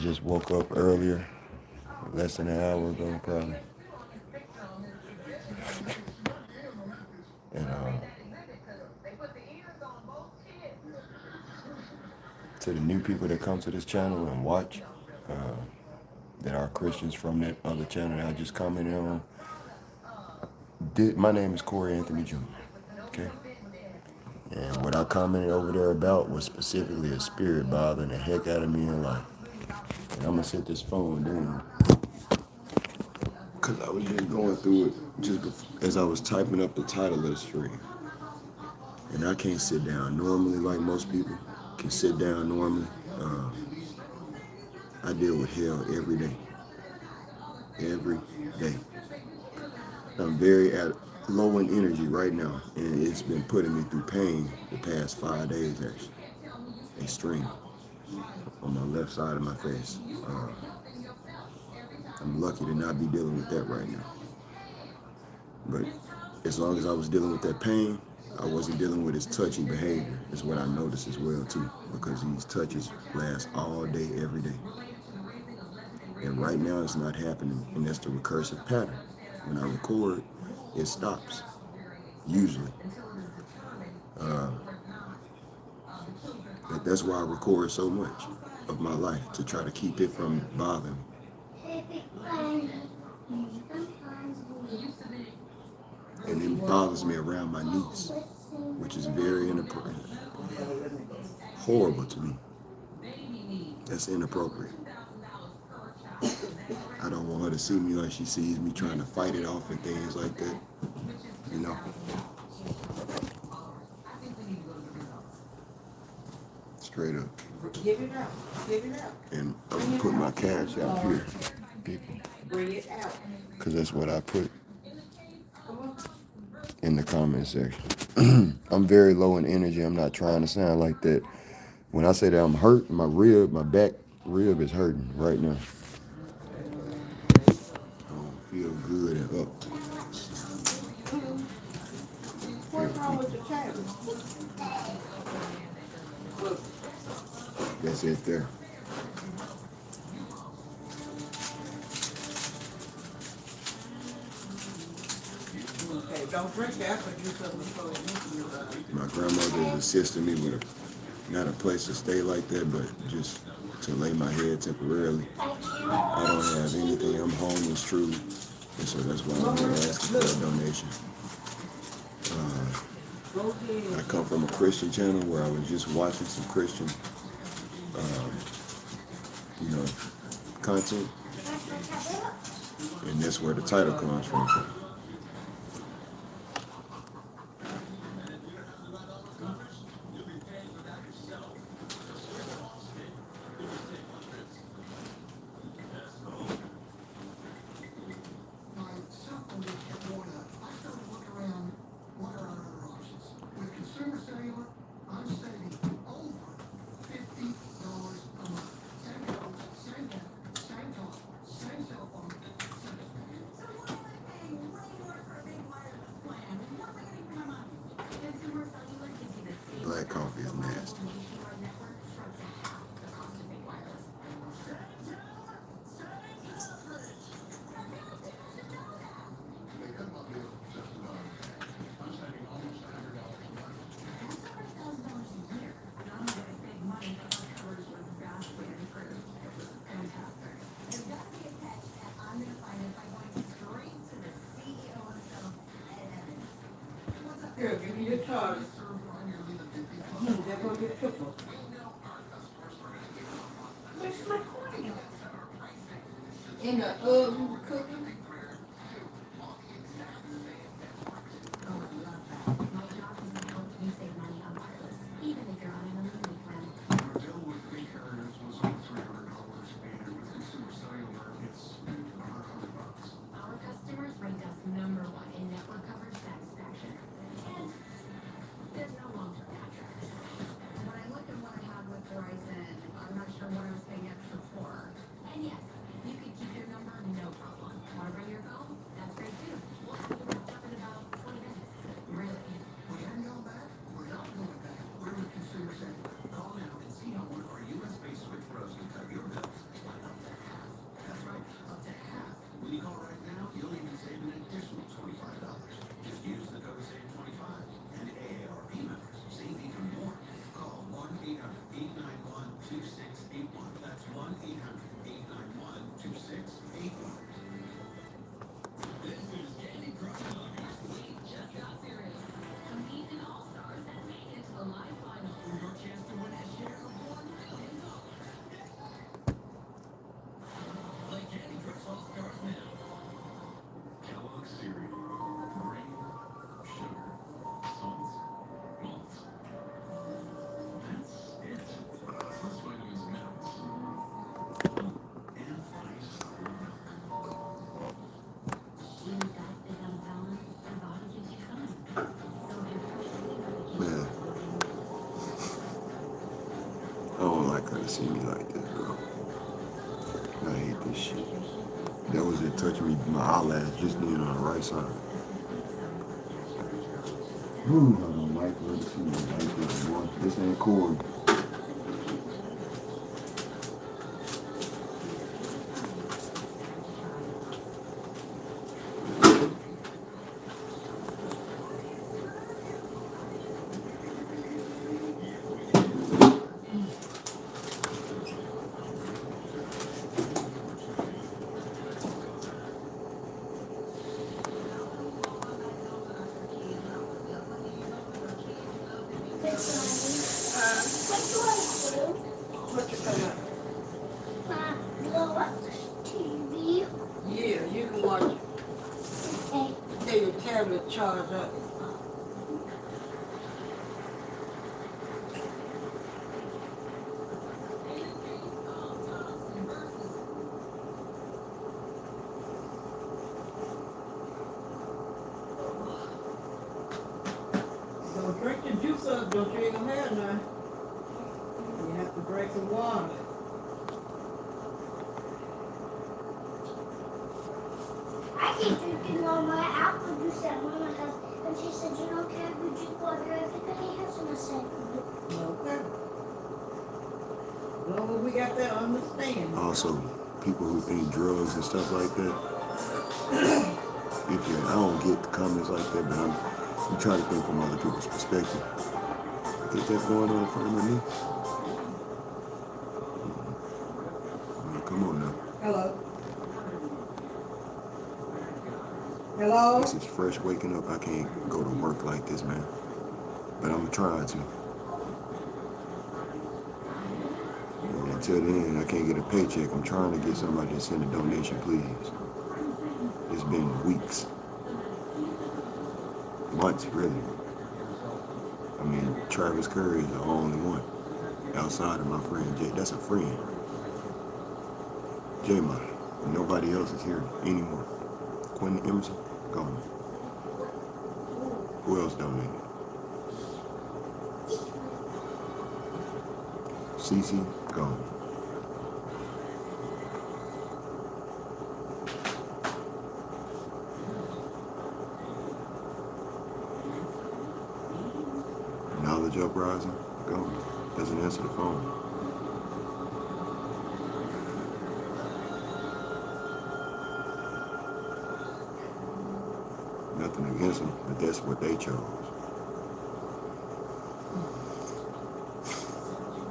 just woke up earlier, less than an hour ago, probably. And to the new people that come to this channel and watch, uh, that are Christians from that other channel that I just commented on. My name is Corey Anthony Jr. Okay, and what I commented over there about was specifically a spirit bothering the heck out of me in life. And I'm gonna set this phone down because I was just going through it just as I was typing up the title of the stream. And I can't sit down normally like most people can sit down normally. I deal with hell every day. Every day. I'm very low in energy right now, and it's been putting me through pain the past 5 days, actually. Extreme. On my left side of my face. I'm lucky to not be dealing with that right now. But as long as I was dealing with that pain, I wasn't dealing with his touchy behavior, is what I noticed as well, too, because these touches last all day, every day. And right now it's not happening, and that's the recursive pattern. When I record, it stops, usually. But that's why I record so much of my life, to try to keep it from bothering me. And it bothers me around my niece, which is very inappropriate. Horrible to me. That's inappropriate. I don't want her to see me like she sees me trying to fight it off and things like that. You know? Straight up. Give it out. Give it out. And I'm going to put my cash out here, people. Bring it out. Because that's what I put in the comment section. I'm very low in energy. I'm not trying to sound like that. When I say that I'm hurt, my back rib is hurting right now. I don't feel good at all. What's wrong with the table? That's it there. Okay, don't drink that, but do something before you. My grandmother is assisting me with not a place to stay like that, but just to lay my head temporarily. I don't have anything. I'm homeless, truly. And so that's why I'm here asking for a donation. I come from a Christian channel where I was just watching some Christian, content. And that's where the title comes from. Black coffee is nasty. Here, give me your charge. They're gonna get triple. What's recording? In the oven cooking? Our customers ranked us #1 in network coverage satisfaction. And there's no long-term contract. When I look at what I have with Verizon, I'm not sure what I was paying extra for. And yes, you could keep your number, no problem. Our see me like this, bro. I hate this shit. That was it touching me, my eyelash just being on the right side. Ooh, I don't like it. Let's see, I like this, boy. This ain't cool. What you talking about? TV. Yeah, you can watch it. Okay. Get your tablet charged up. Don't drink your juice up, don't drink them hair now. You have to drink some water. I keep drinking all my apple juice that Mama has, and she said, you don't care if you drink water, I think I can have some. I said, Okay. As long as we got that understanding. Also, people who think drugs and stuff like that, if you, I don't get the comments like that, but I'm trying to think from other people's perspective. Think that's going on in front of my knee? Come on now. Hello. Hello? This is fresh waking up. I can't go to work like this, man. But I'm trying to. And until then, I can't get a paycheck. I'm trying to get somebody to send a donation, please. It's been weeks. Months, really. I mean, Travis Curry is the only one outside of my friend Jay. That's a friend. J-Ma. Nobody else is here anymore. Quentin Emerson, gone. Who else donated? Cece, gone. Knowledge Uprising, gone. Doesn't answer the phone. Nothing against them, but that's what they chose.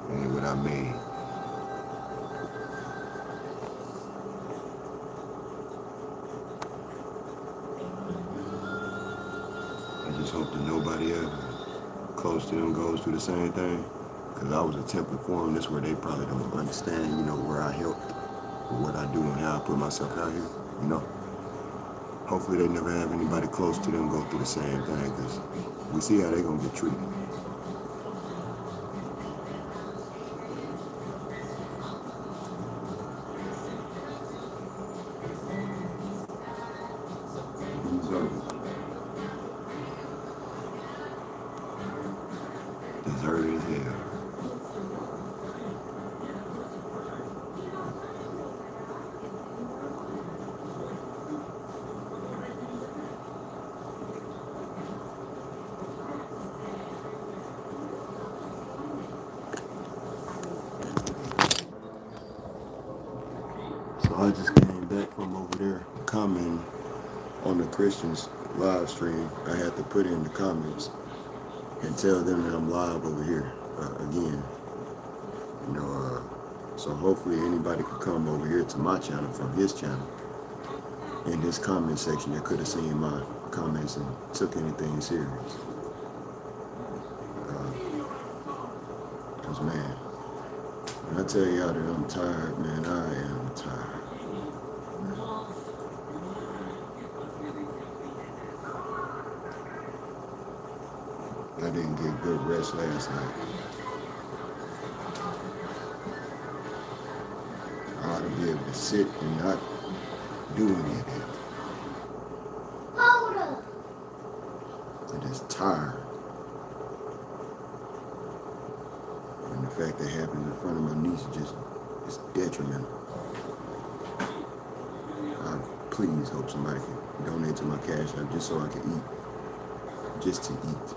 And what I made. I just hope that nobody ever close to them goes through the same thing. Because I was a template for them. That's where they probably don't understand, you know, where I helped, what I do and how I put myself out here, you know. Hopefully they never have anybody close to them go through the same thing, because we see how they're going to get treated. Deserted as hell. So I just came back from over there commenting on the Christians live stream. I had to put in the comments and tell them that I'm live over here again. You know, so hopefully anybody could come over here to my channel from his channel. In this comment section, they could have seen my comments and took anything serious. Cause man, when I tell y'all that I'm tired, man, I am tired. I didn't get good rest last night. I ought to be able to sit and not do anything. I'm just tired. And the fact that happened in front of my niece is detrimental. I please hope somebody can donate to my cash app just so I can eat. Just to eat.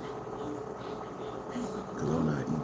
Because I'm not eating.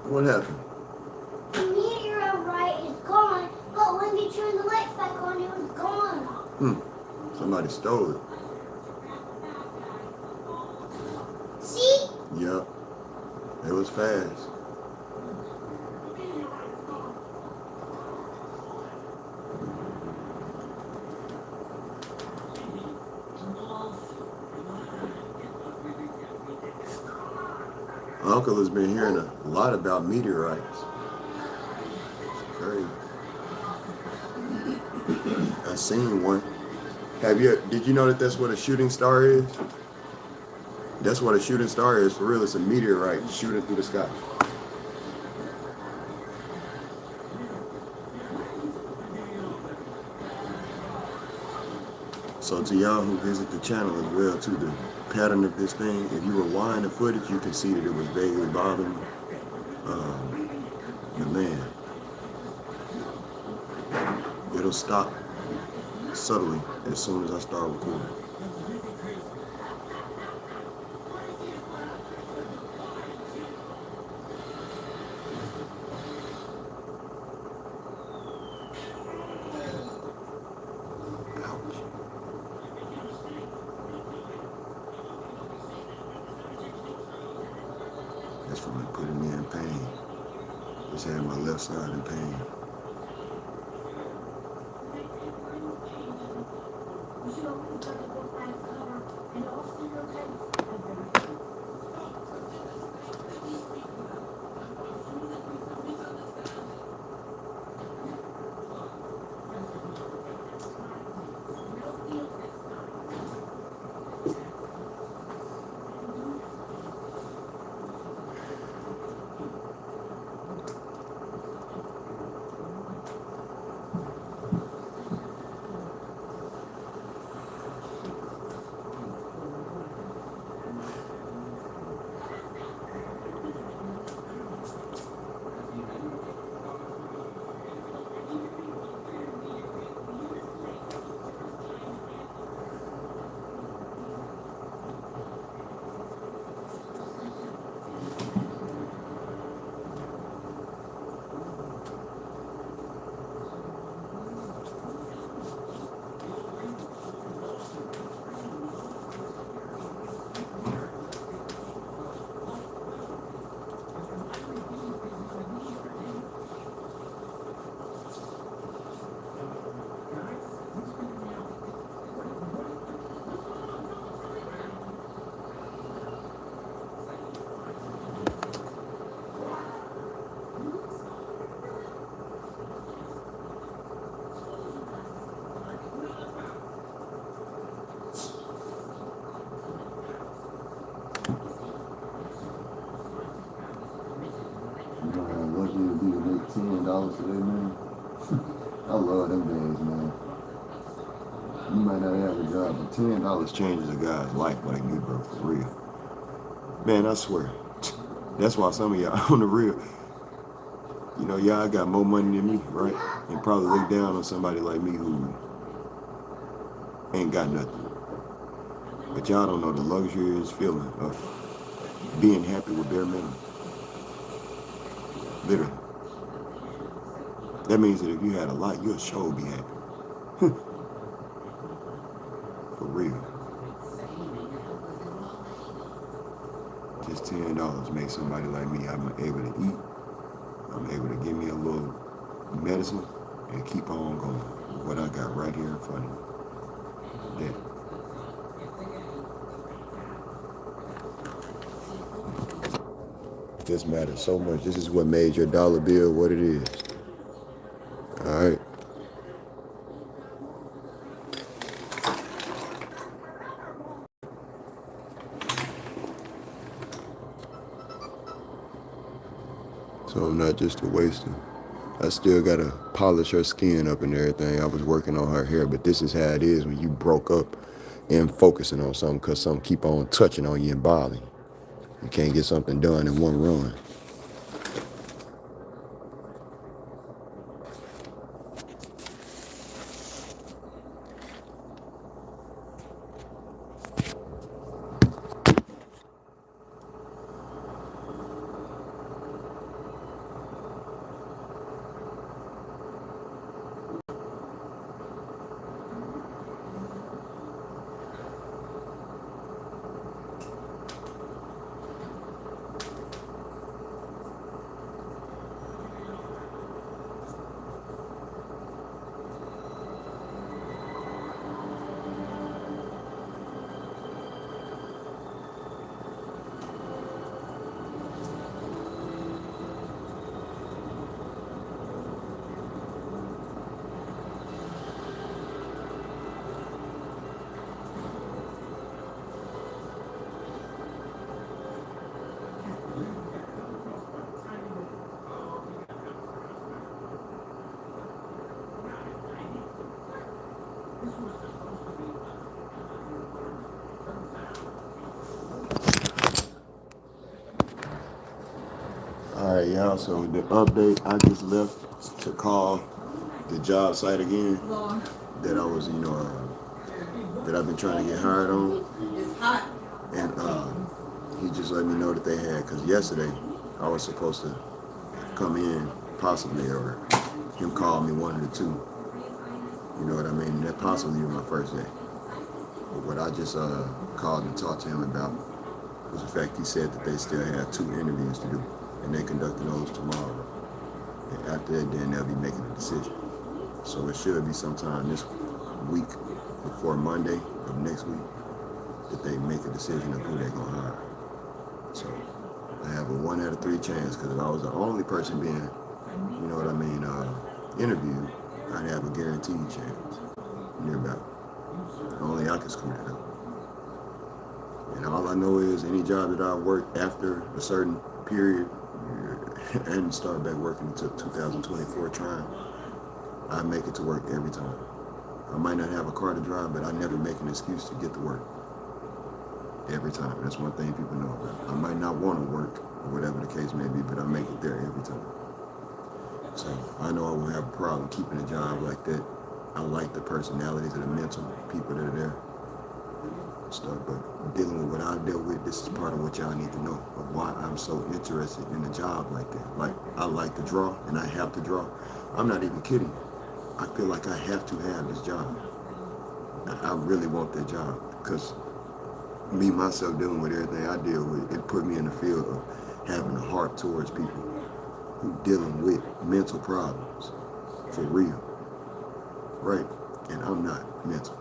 What happened? The meteorite is gone, but when you turn the lights back on, it was gone. Somebody stole it. See? Yep. It was fast. Uncle has been hearing a lot about meteorites. It's crazy. I seen one. Did you know that that's what a shooting star is? That's what a shooting star is for real. It's a meteorite shooting through the sky. So to y'all who visit the channel as well too, the pattern of this thing, if you rewind the footage, you can see that it was vaguely bothering me. But man, it'll stop subtly as soon as I start recording. That's from me putting me in pain. Just had my left side in pain. Lucky to be to make $10 today, man. I love them days, man. You might not have a job, but $10 changes a guy's life like me, bro, for real. Man, I swear. That's why some of y'all on the real, you know, y'all got more money than me, right? And probably look down on somebody like me who ain't got nothing. But y'all don't know the luxurious feeling of being happy with bare minimum. Literally. That means that if you had a lot, you'll sure be happy. For real. Just $10 makes somebody like me, I'm able to eat. I'm able to give me a little medicine and keep on going with what I got right here in front of me. That. This matters so much. This is what made your dollar bill what it is. All right. So I'm not just a waster. I still gotta polish her skin up and everything. I was working on her hair, but this is how it is when you broke up and focusing on something because something keep on touching on you and bothering you. You can't get something done in one run. All right, y'all. So the update, I just left to call the job site again that I was, that I've been trying to get hired on. It's hot. And he just let me know that they had, because yesterday I was supposed to come in possibly, or him call me one of the two. You know what I mean? That possibly was my first day. But what I just called and talked to him about was the fact he said that they still have 2 interviews to do, and they conducting those tomorrow. And after that, then they'll be making a decision. So it should be sometime this week before Monday of next week that they make a decision of who they're going to hire. So I have a 1 out of 3 chance, because if I was the only person being, you know what I mean, interviewed, I'd have a guaranteed chance nearby. Only I can screw that up. And all I know is any job that I work after a certain period and start back working until 2024 trying, I make it to work every time. I might not have a car to drive, but I never make an excuse to get to work. Every time. That's one thing people know about. I might not want to work, or whatever the case may be, but I make it there every time. So I know I won't have a problem keeping a job like that. I like the personalities of the mental people that are there and stuff, but dealing with what I dealt with, this is part of what y'all need to know of why I'm so interested in a job like that. Like, I like to draw, and I have to draw. I'm not even kidding. I feel like I have to have this job. I really want that job, because me, myself, dealing with everything I deal with, it put me in the field of having a heart towards people who dealing with mental problems, for real, right? And I'm not mental.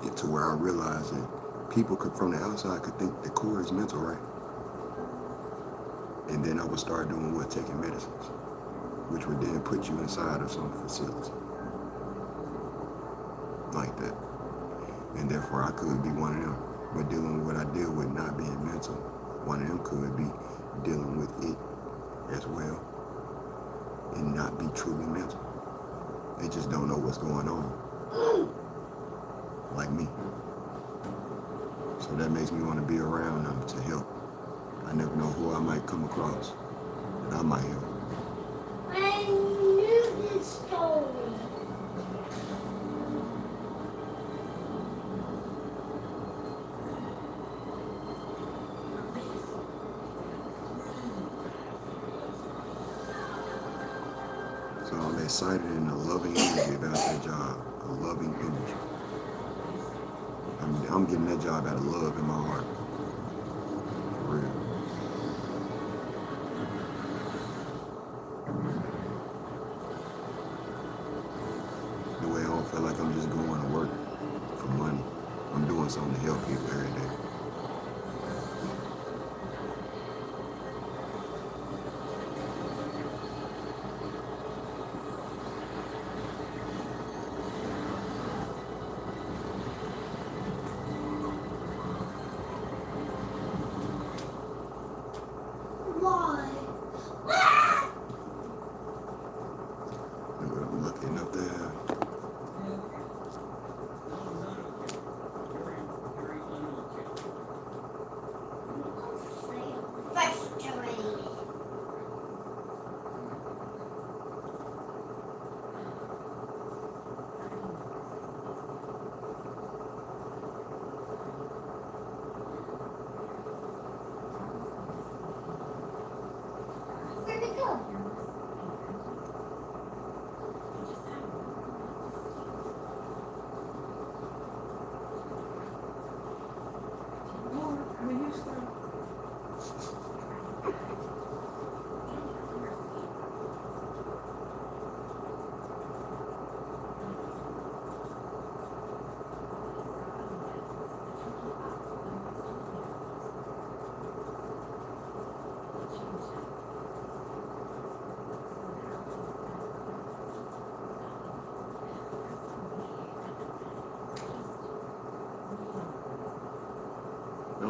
And to where I realized that people could, from the outside, could think that Corey is mental, right? And then I would start doing what? Taking medicines, which would then put you inside of some facility like that. And therefore I could be one of them. But dealing with what I deal with, not being mental, one of them could be dealing with it as well and not be truly mental. They just don't know what's going on, like me. So that makes me want to be around them to help. I never know who I might come across that I might help. I knew this story. So I'm excited and a loving energy about that job, a loving energy. I'm getting that job out of love in my heart, for real. The way I don't feel like I'm just going to work for money. I'm doing something to help people every day.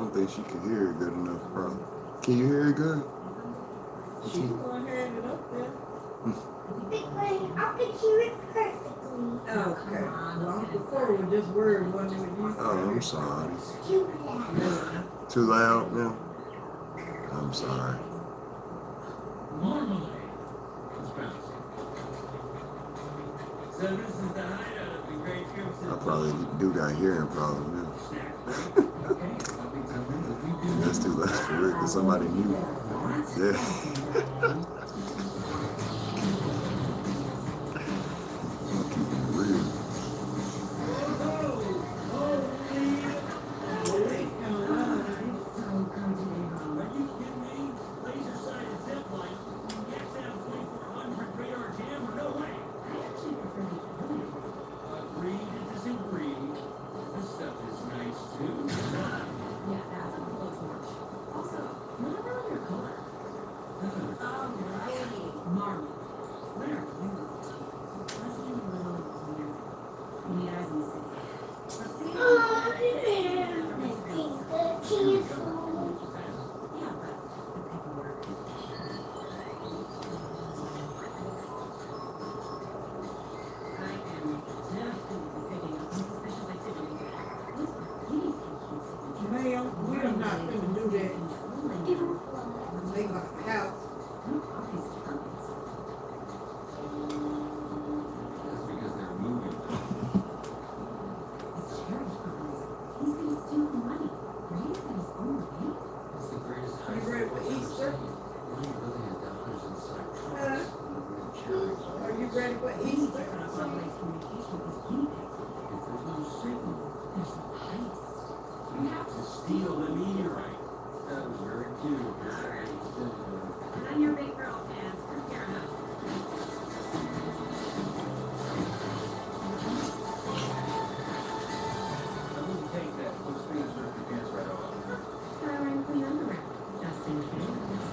don't think she can hear it good enough, probably. Can you hear it good? She gonna have it up there. Big Brain, I can hear it perfectly. Okay. Well, Uncle Cole was just worried when you said Oh, I'm sorry. It's too loud. Too loud now? I'm sorry. Marmalade. Let's bounce. So this is the hideout of the great groups. I probably do got hearing problem now. That's too loud for real, because somebody knew. Yeah. I'm keeping it real. Are you kidding me? Laser-sighted zip line. XM 2400 radar jammer. No way. Agree to disagree. This stuff is nice too. Yeah, that's a little too much. Also, not really your color. Marble. Where are you? Let's do a little weird. We need eyes in the city. Let's see. Oh, yeah. The key is full. Yeah, but the paperwork. I am definitely picking up some suspicious activity. Looks like guinea pig. Ma'am, we are not gonna do that. Controlling. Make a house. No obvious targets. That's because they're moving. It's sheriff's properties. He's gonna steal the money. Raise at his own rate. It's the greatest You ready for Easter? $1 billion inside Huh? Are you ready for Easter? Unauthorized communication with his guinea pig. If there's no signal, There's a heist. we have to steal the meteorite. That was very cute. And I'm your big girl fans. Fair enough. I wouldn't take that. Those things rip your pants right off. Throw in clean underwear. Just in case.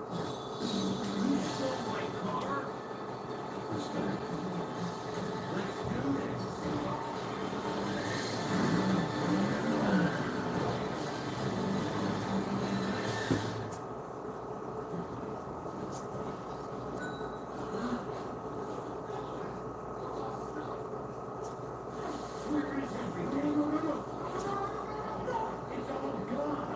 You stole my car? Respect. Let's do this. Where is everything? It's all gone.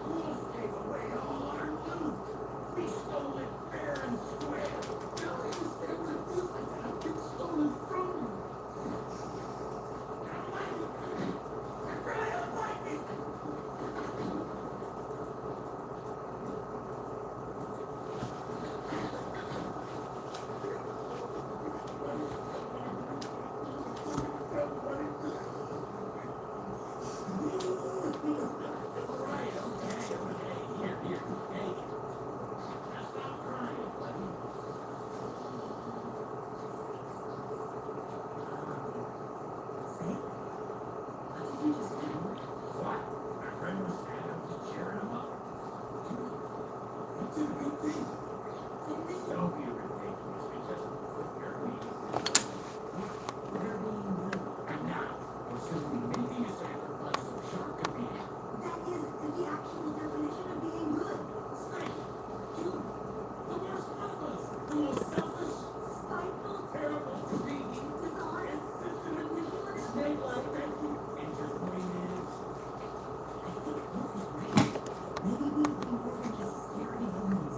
Wolves take away all our loot. We stole it fair and square. Now I understand what it feels like to have things stolen from you. I don't like it. I really don't like it. Right, okay. Here, hey. Now stop crying, buddy. Say, what did you just do? What? My friend was just cheering him up. He did a good thing. Don't be ridiculous. We just put your meat. We're being good. And now, we're simply making a sacrifice of shark competing. That is the actual definition of being good. Snake, you, the worst one of us. The most selfish, Spiteful, terrible, greedy, dishonest, insistent, and manipulative. snake-like. Thank you. And your point is, I think Wolf is right. Maybe we would be more than just scary villains.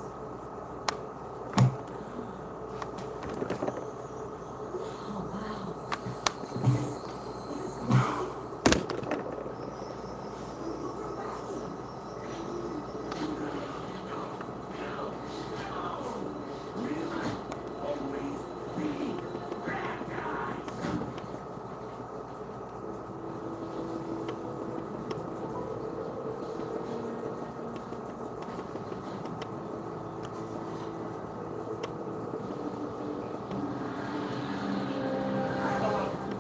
Oh, wow. This is great. always be bad guys.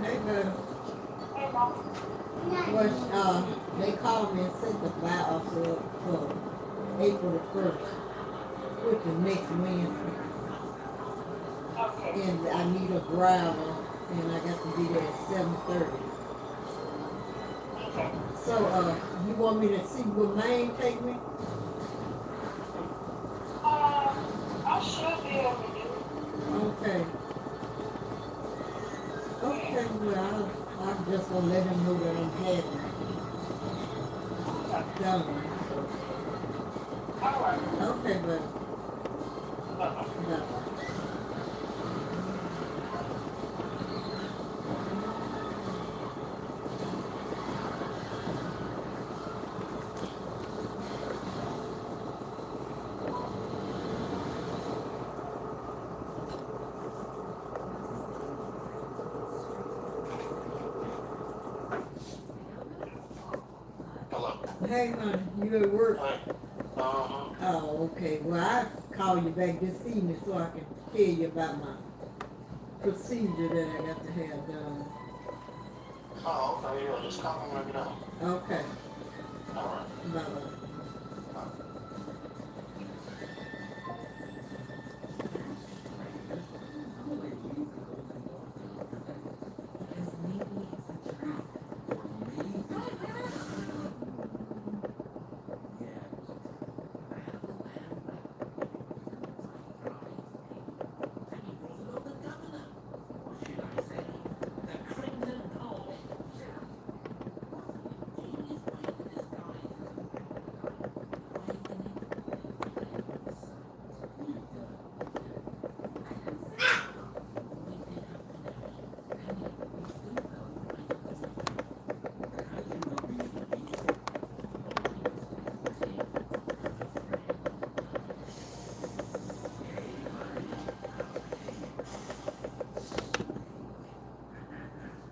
Hey, baby. Nice. Well, they called me and said the buy for April the 1st, which is next Wednesday. And I need a driver, and I got to be there at 7:30. Okay. So, you want me to see where Maine take me? I should be able to do it. Okay. Okay, well, I'm just gonna let him know that I'm having Okay. done. All right. Okay, but Bye-bye. no. Hello. Hey, honey, you at work? Hi. Uh-huh. Oh, okay. Well, I call you back this evening so I can tell you about my procedure that I got to have done. Oh, okay. Yeah, just call me when you're done. Okay. All right. Bye-bye.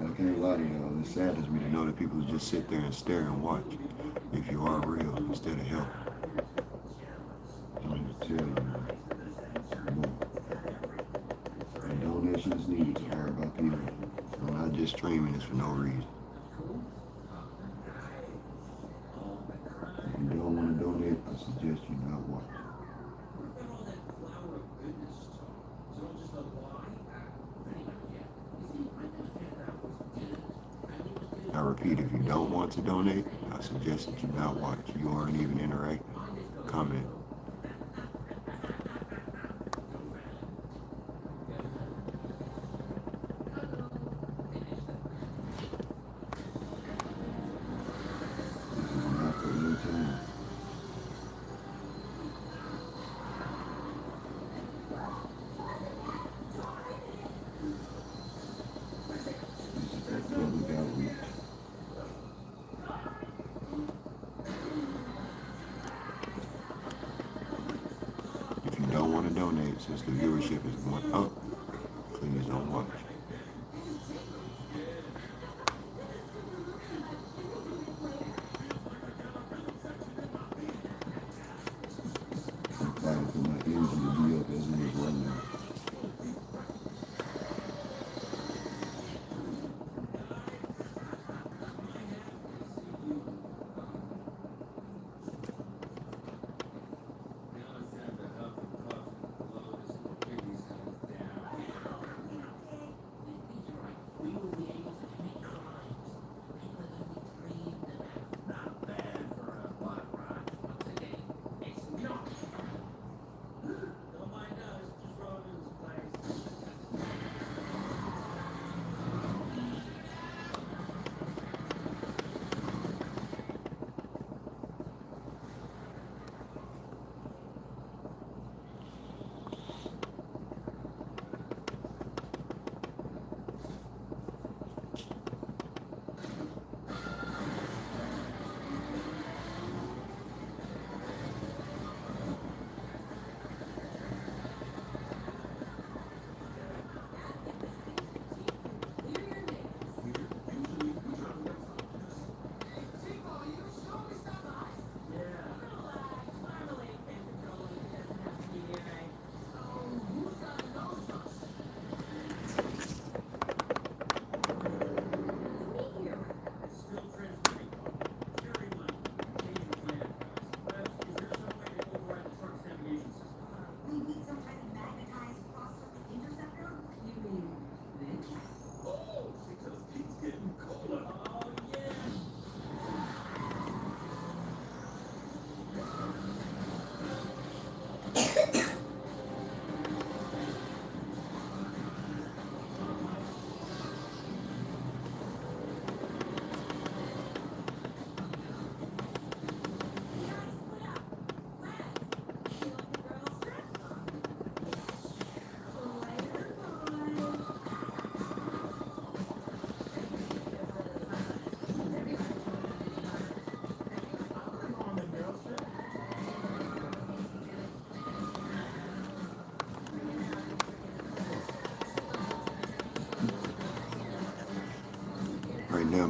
I can't lie to y'all. It saddens me to know that people just sit there and stare and watch if you are real instead of help. I'm going to tell you, more. And donations needed to hear about people. I'm not just streaming this for no reason. If you don't want to donate, I suggest you not watch. I repeat, if you don't want to donate, I suggest that you not watch. You aren't even interacting. Comment. This is not for entertainment. This is for public outreach. If you don't want to donate, since the viewership is going up, please don't watch. I'm fighting for my energy to be up as it is right now.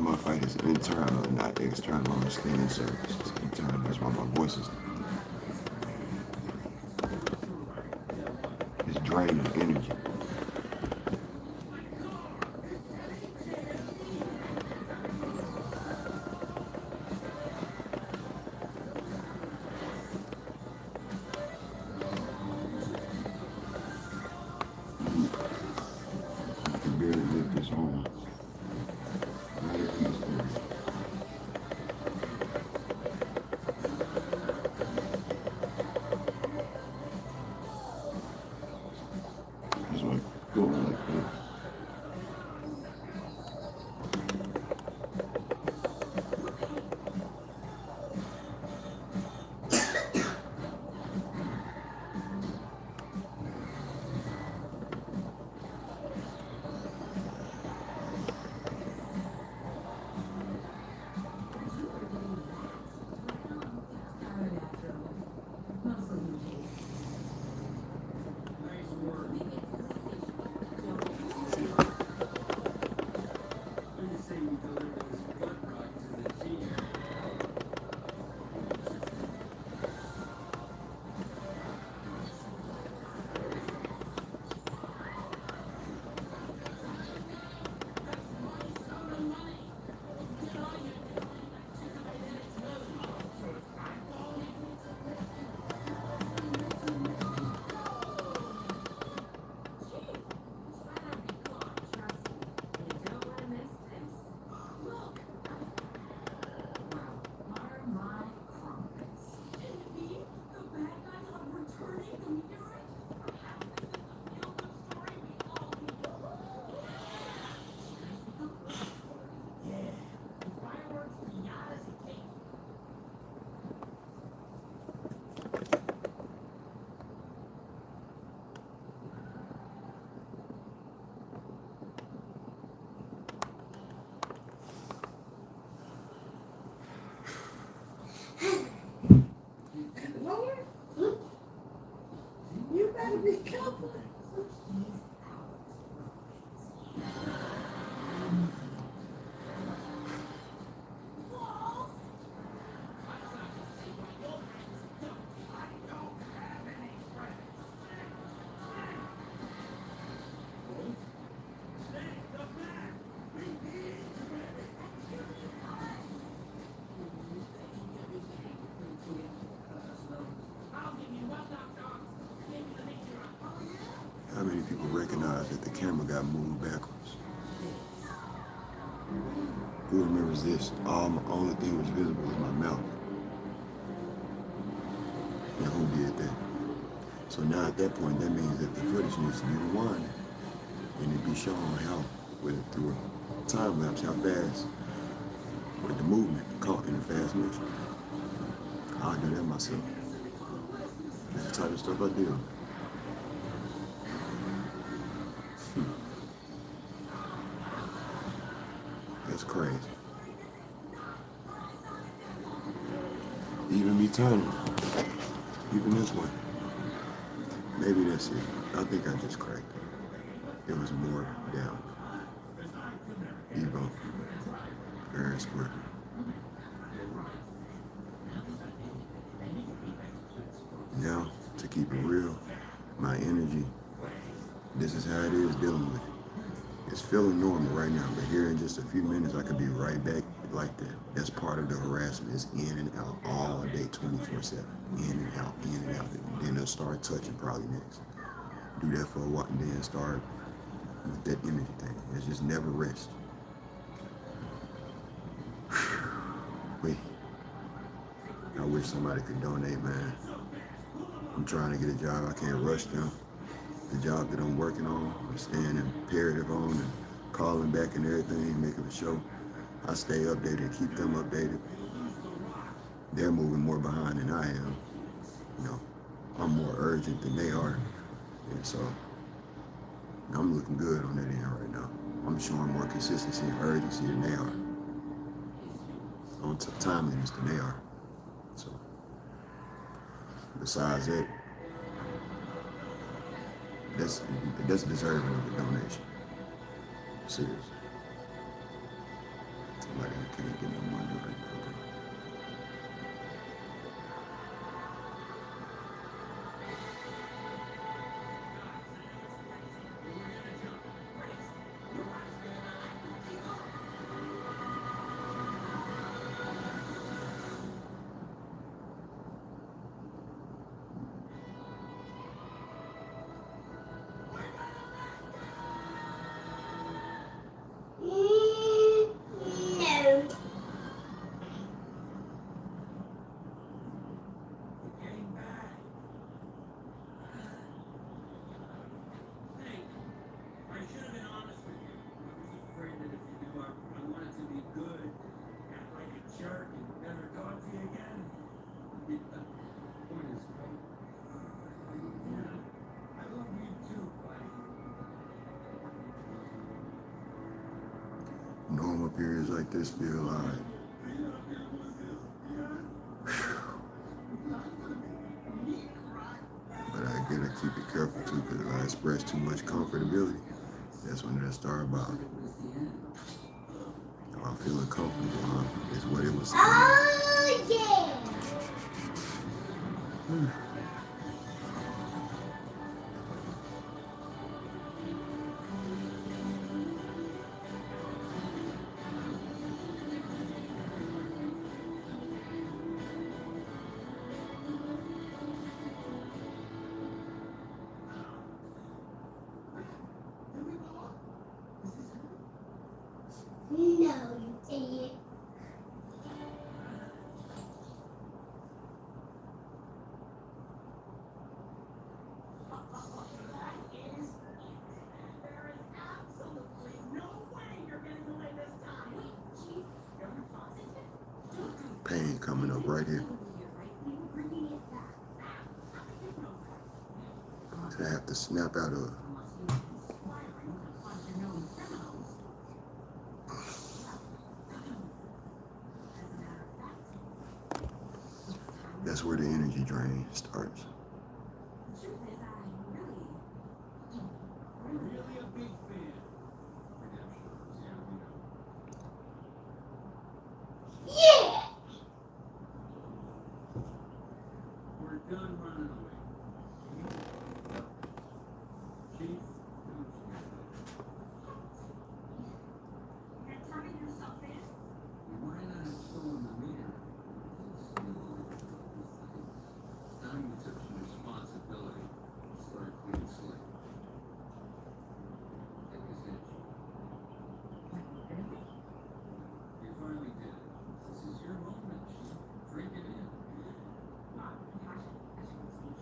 my fight is internal, not external or skin service. It's internal. That's why my voice is draining energy. I can barely lift this arm. It's like going like that. Lord, you better be careful. How many people recognize that the camera got moved backwards? Who remembers this? Only thing was visible was my mouth. And who did that? So now at that point, that means that the footage needs to be rewinded. And it be shown how, through a time lapse, how fast, with the movement caught in a fast motion. I'll do that myself. That's the type of stuff I do. That's crazy. Even me turning, even this way. Maybe that's it. I think I just cracked it. It was more down. Evo. Fair and square. Now, to keep it real, my energy, this is how it is dealing with it. It's feeling normal right now, but here in just a few minutes, I could be right back like that. That's part of the harassment. It's in and out all day, 24/7. In and out, in and out. Then they'll start touching probably next. Do that for a while, and then start with that energy thing. It's just never rest. Wait. I wish somebody could donate, man. I'm trying to get a job. I can't rush them. The job that I'm working on, I'm staying imperative on and calling back and everything, making a show. I stay updated and keep them updated. They're moving more behind than I am. You know, I'm more urgent than they are. And so I'm looking good on that end right now. I'm showing more consistency and urgency than they are. On timeliness than they are. So besides that, that's deserving of a donation. Seriously. can't get no money right now, No. Getting back. Hey, I should have been honest with you. I was afraid that if you knew I wanted to be good, act like a jerk, and never talk to you again. The point is, right? Yeah. I love you too, buddy. Normal periods like this feel hard. But I gotta keep it careful too, because if I express too much comfortability, that's when it'll start bothering me. If I'm feeling comfortable, is what it was saying. Oh, yeah. No, you idiot. There is absolutely no way you're getting away this time. Wait, Chief, you're positive? Pain coming up right here. We were bringing it back. I have to snap out of it. Conspiring upon the known criminals. As a matter of fact, That's where the energy drain starts. the truth is I really Really a big fan. Redemption. Yeah, we know. Yeah. We're done running away. Chief, don't you You're turning yourself in? why not show him the mirror? It's time you took some responsibility and started clean slate. Take his itch. You finally did it. This is your moment, Chief. Drink it in. Not compassion, as you would speak.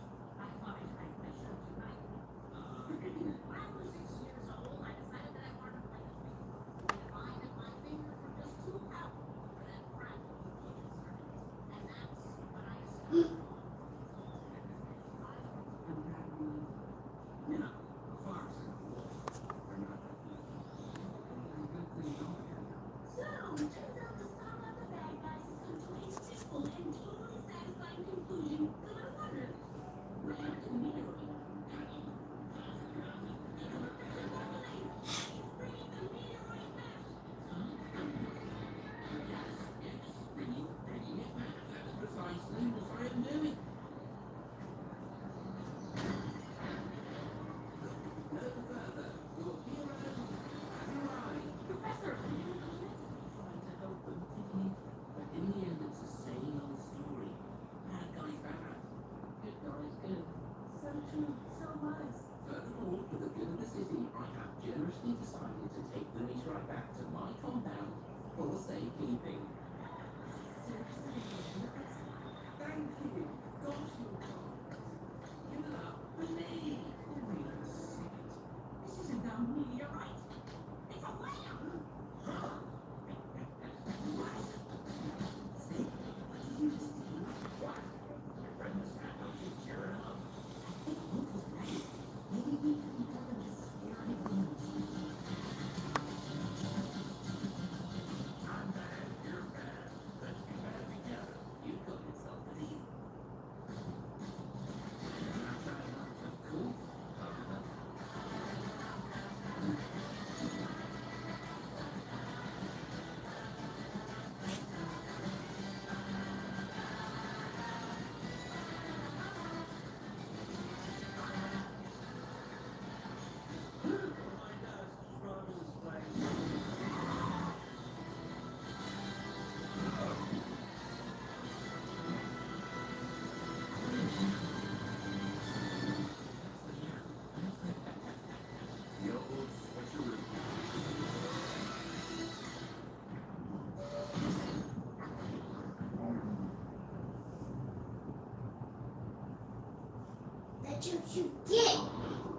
what you get,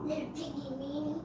little piggy meanie.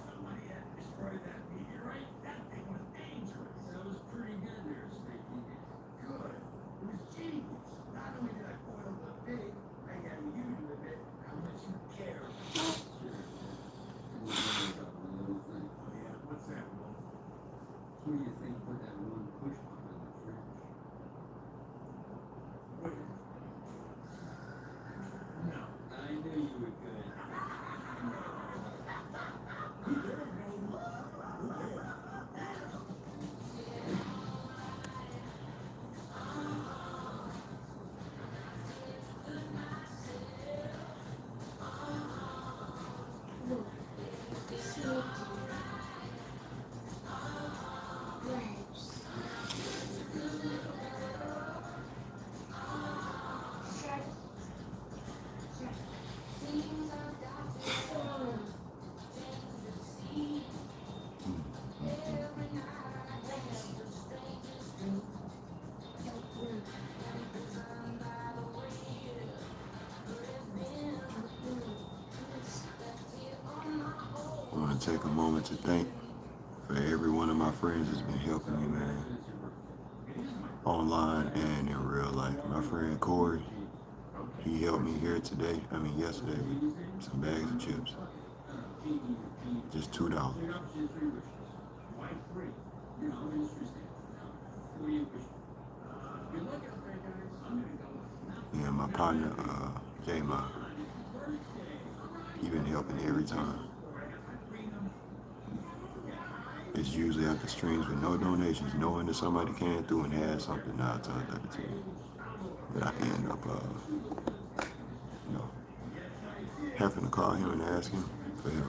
Somebody had destroyed that meteorite. That thing was dangerous. That was pretty good there, Sneaky. Good. It was genius. Not only did I foil the pig, I got you to admit how much you care. Sure. Oh, yeah, what's that, Wolf? Who do you think put that one push button in the fridge? Wait. No. I knew you were good. I want to take a moment to thank for every one of my friends that's been helping me, man. Online and in real life. My friend Corey, he helped me here yesterday with some bags of chips. Just $2. Yeah, my partner, J-Ma, he been helping every time. It's usually after streams with no donations, knowing that somebody came through and had something 9 times out of 10. But I end up, having to call him and ask him for help.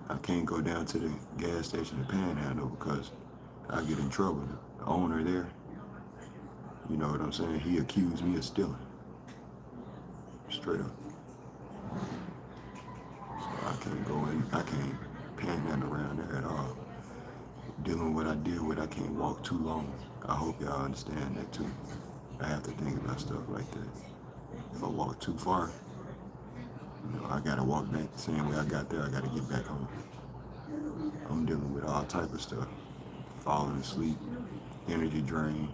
I can't go down to the gas station to panhandle because I get in trouble. The owner there, you know what I'm saying? He accused me of stealing. Straight up. So I can't go in, I can't panhandle around there at all. Dealing with what I deal with, I can't walk too long. I hope y'all understand that too. I have to think about stuff like that. If I walk too far, I gotta walk back the same way I got there, I gotta get back home. I'm dealing with all type of stuff. Falling asleep, energy drain.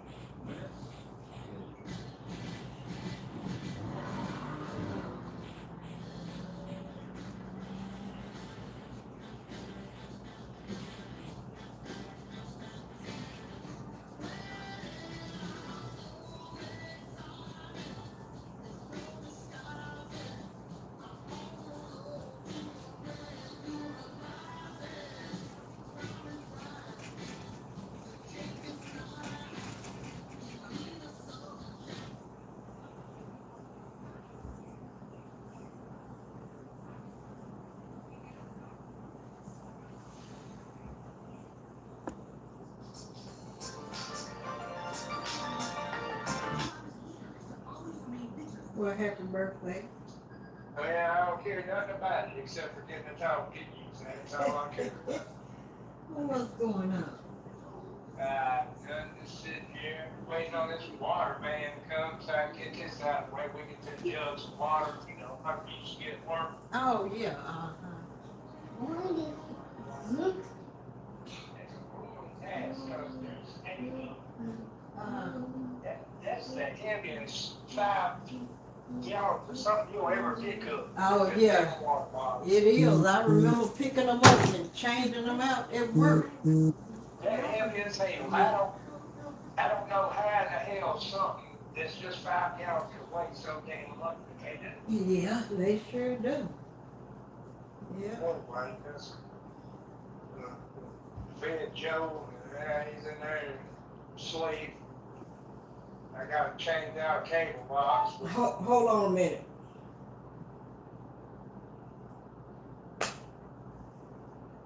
Well, happy birthday. Well, I don't care nothing about it except for getting to talk to you. So that's all I care about. Well, what's going on? Nothing, just sitting here waiting on this water man to come so I can get this out of the way. We can just jug some water, like we used to get work. Oh, yeah, That's a boring task. because there's that's the heaviest 5 gallons or something you'll ever pick up. Oh, Just yeah. that water bottle. It is. I remember picking them up and changing them out at work. That heavy as hell. I don't know how in the hell something that's just 5 gallons can weigh so damn much. They do. Yeah, they sure do. Yeah. Anyway, that's Fed Joe. He's in there asleep. I gotta change out a cable box. Hold on a minute.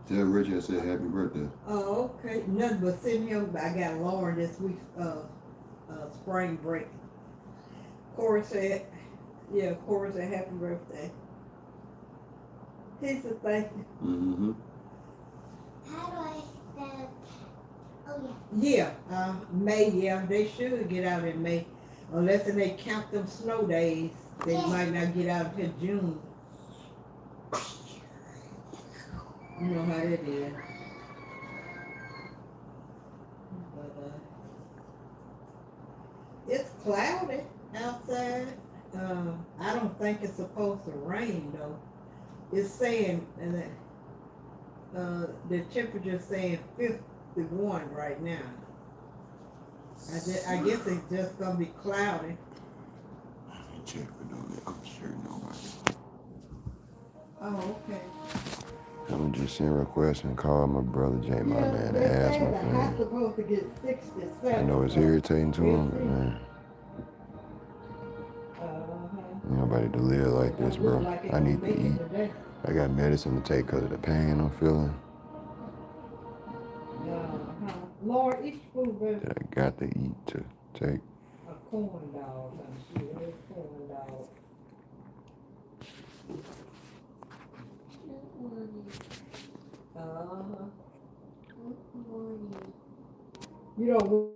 Tell Richard I said happy birthday. Oh, okay. Nothing but sitting here. I got Lauren this week's spring break. Corey said happy birthday. He said thank you. Mm-hmm. How do I spell? Oh Yeah, May, yeah, they should get out in May. Unless they count them snow days, they Yeah. might not get out until June. You know how that is. But, it's cloudy outside. I don't think it's supposed to rain though. It's saying, the temperature's saying 51 right now. I guess it's just gonna be cloudy. I didn't check for doing that. I'm sure nobody. Oh, okay. I'm just send requests and call my brother Jay, my man, and they ask say him the for high him. supposed to get 67. I know it's irritating to him, but man, nobody to live like this, bro. I need to eat. I got medicine to take because of the pain I'm feeling. Lord, each food better That I got to eat to take. a corn dog. I'm sure it's corn dog. You don't want.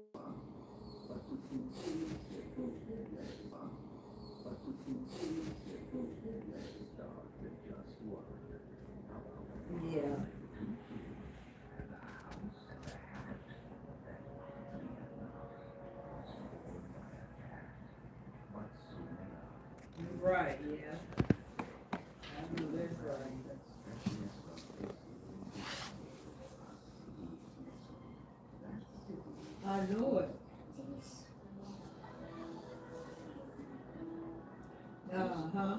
Yeah. Right, yeah. I know that's right. I know it. Uh-huh.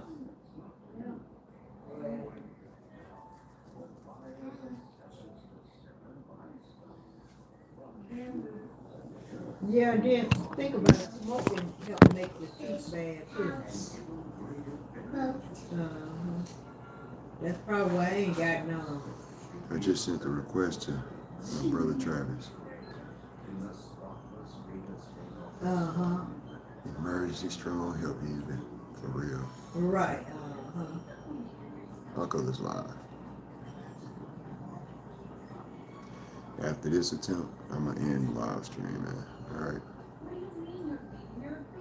Yeah, then think about it, smoking help make the teeth bad too. Uh-huh. That's probably why I ain't got none. I just sent the request to my brother Travis. Uh-huh. Emergency strong help even, for real. Right, uh-huh. Uncle is live. After this attempt, I'm gonna end live stream, man. All right.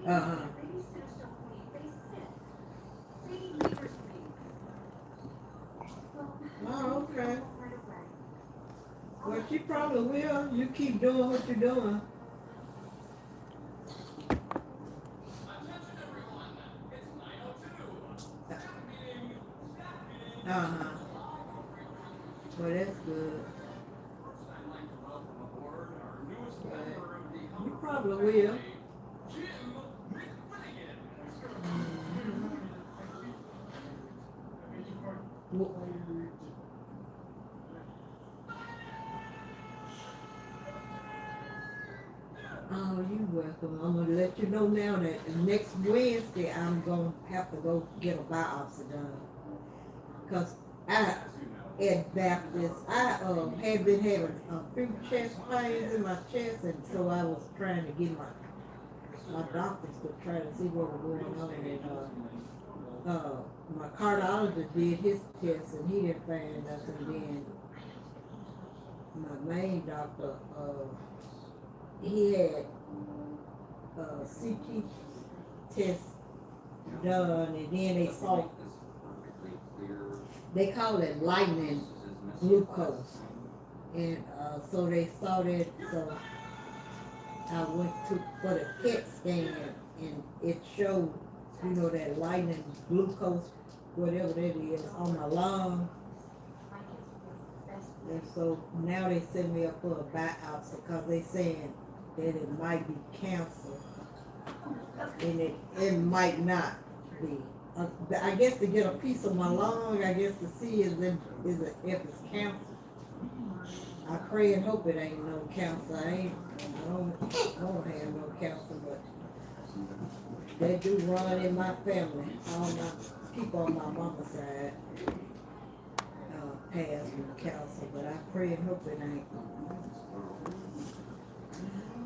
Uh-huh. Oh, okay. Well, she probably will. You keep doing what you're doing. Uh-huh. Well, that's good. You probably will. Oh, you're welcome. I'm gonna let you know now that next Wednesday I'm gonna have to go get a biopsy done. Cause at Baptist, I had been having a few chest pains in my chest, and so I was trying to get my doctors to try to see what was going on. And my cardiologist did his test, and he didn't find nothing. Then my main doctor, he had CT test done, and then they saw, they call it lightning glucose. And so they saw that, so I went to for the PET scan, and it showed, you know, that lightning glucose, whatever that is, on my lung. And so now they send me up for a biopsy because they saying that it might be cancer, and it might not be. I guess to get a piece of my lung, I guess to see if it's cancer. I pray and hope it ain't no cancer. I don't have no cancer, but they do run in my family. All my people on my mama's side passed with cancer, but I pray and hope it ain't.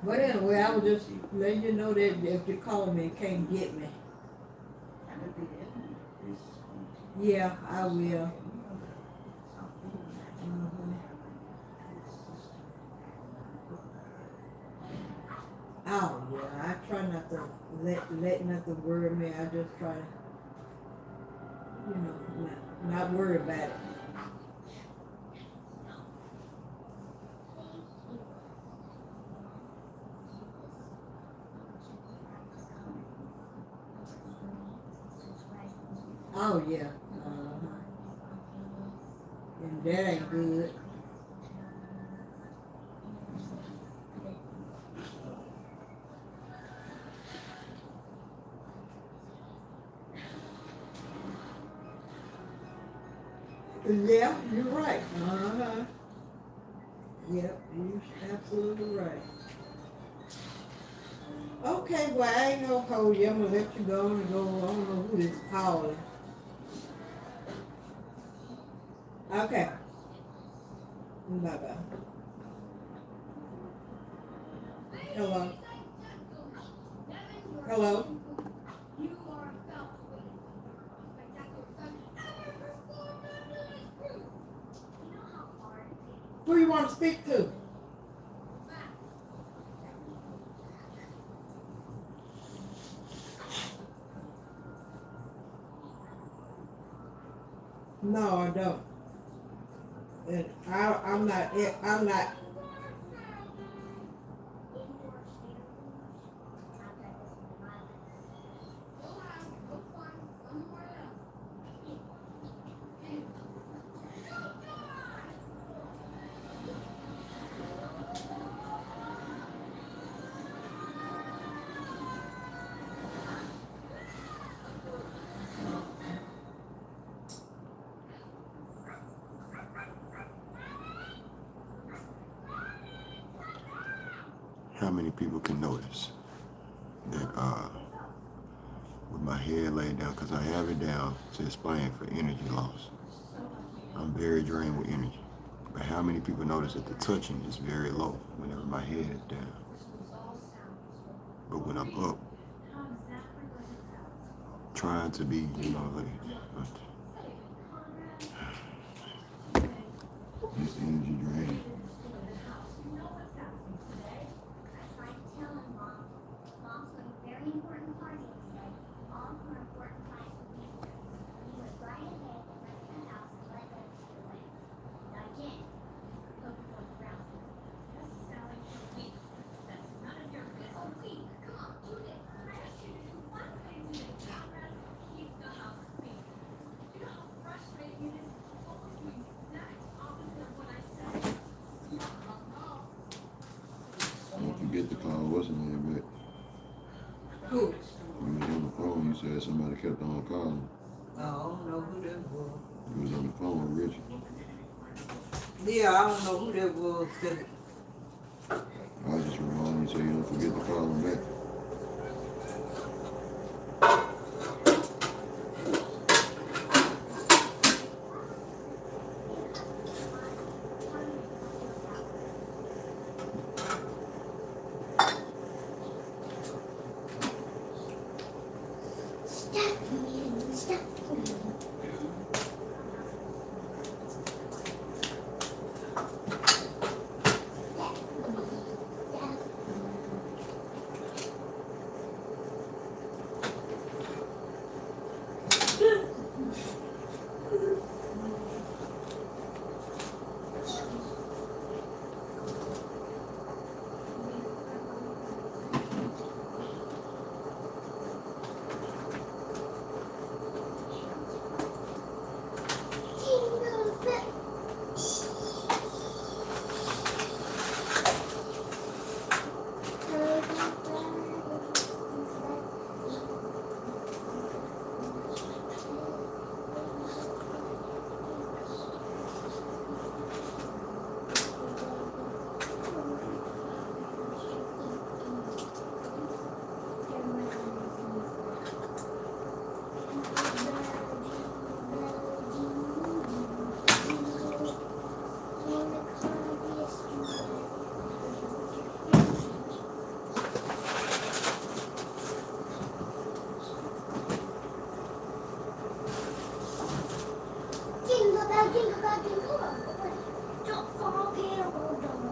But anyway, I was just letting you know that if you call me and can't get me, yeah, I will. Oh yeah, I try not to let nothing worry me. I just try to, you know, not worry about it. Oh yeah, and that ain't good. Yeah, you're right. Yep, you're absolutely right. Okay, well, I ain't gonna hold you. I'm gonna let you go and go. I don't know who this calling. Okay. Bye-bye. Hello? Hello? Who you want to speak to? No, I don't. And I'm not. How many people can notice that with my head laid down, because I have it down to explain for energy loss. I'm very drained with energy. But how many people notice that the touching is very low whenever my head is down? But when I'm up, trying to be, you know, like, this energy drain. Don't forget to call what's her name back. Who? When you was on the phone, you said somebody kept on calling. I don't know who that was. You was on the phone with Richard. Yeah, I don't know who that was. I just remind you so you don't forget to call him back. Don't fall, Peter. Hold on.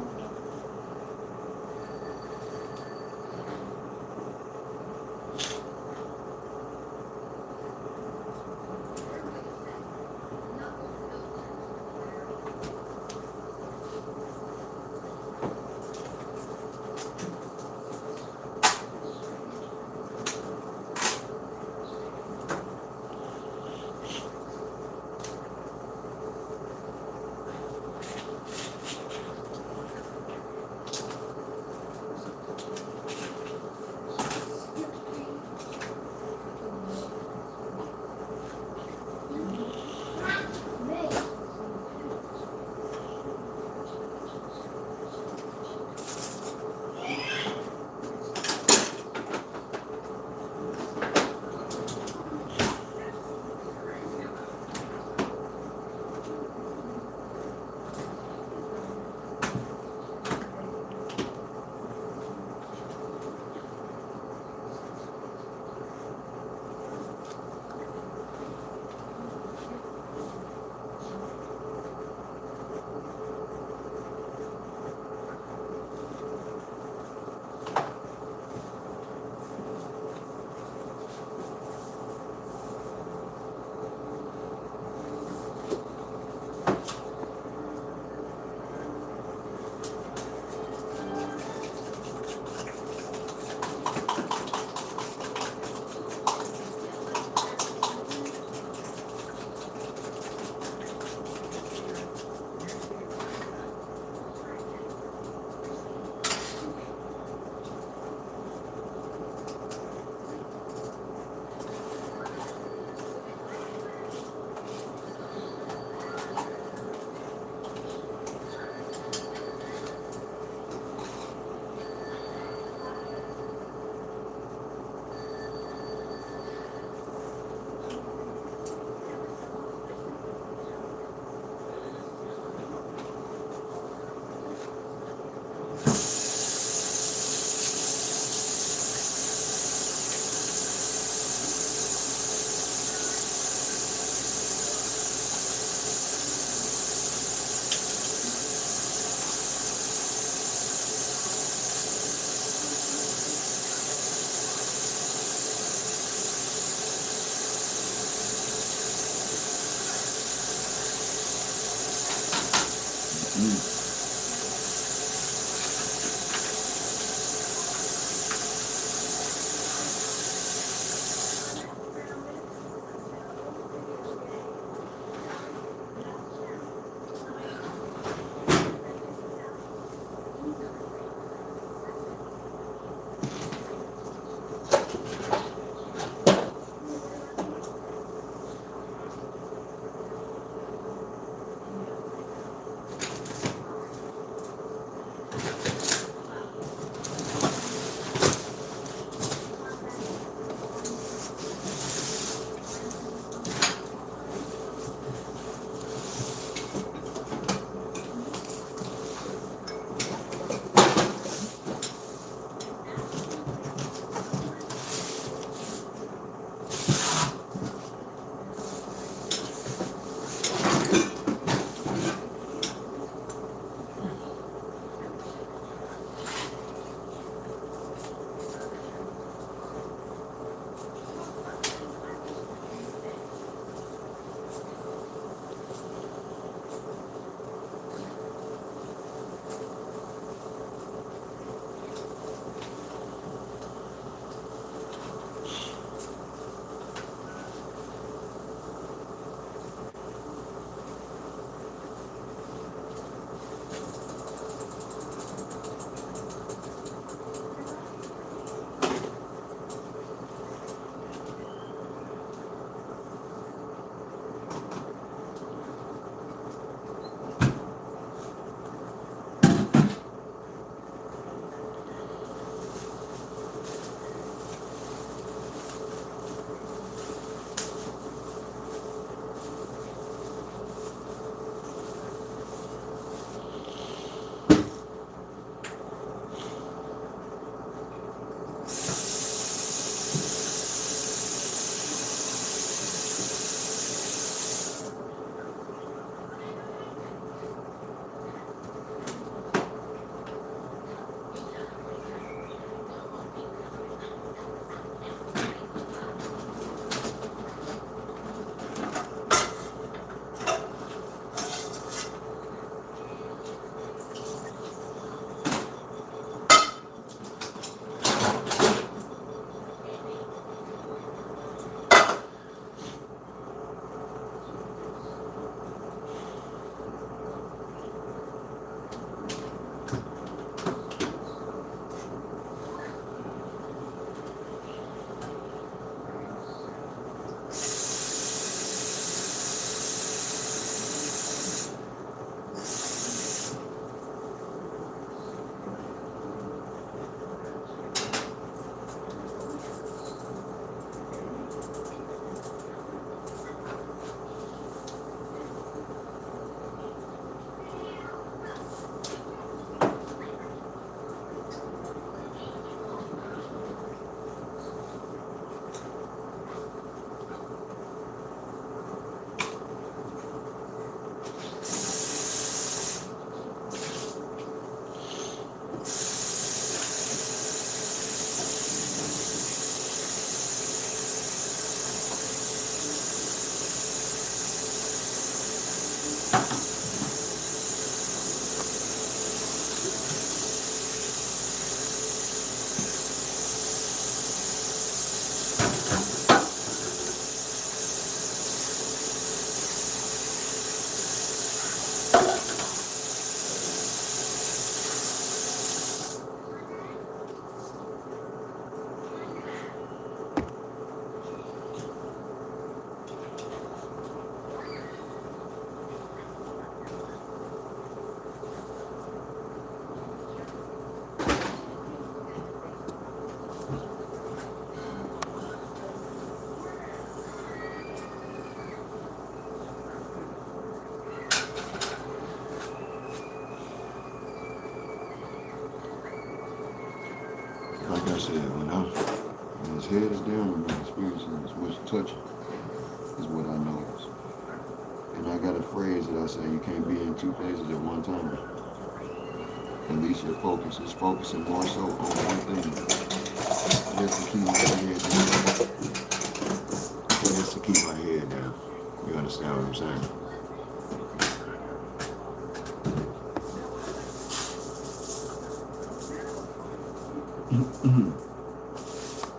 I said, when his head is down, I'm not experiencing as much touching is what I notice. And I got a phrase that I say, you can't be in two places at one time. At least your focus is focusing more so on one thing. Just to keep my head down. Just to keep my head down. You understand what I'm saying?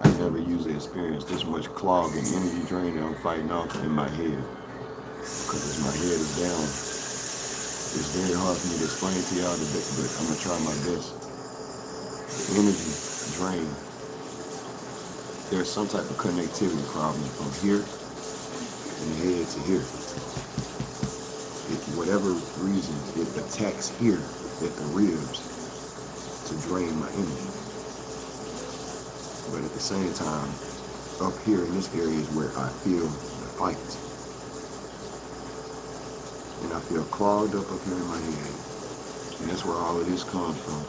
I never usually experienced this much clogging energy drain that I'm fighting off in my head. Because as my head is down, it's very hard for me to explain to y'all today, but I'm going to try my best. The energy drain, there's some type of connectivity problem from here and head to here. Whatever reason, it attacks here at the ribs to drain my energy. But at the same time, up here in this area is where I feel the fight. And I feel clogged up here in my head. And that's where all of this comes from.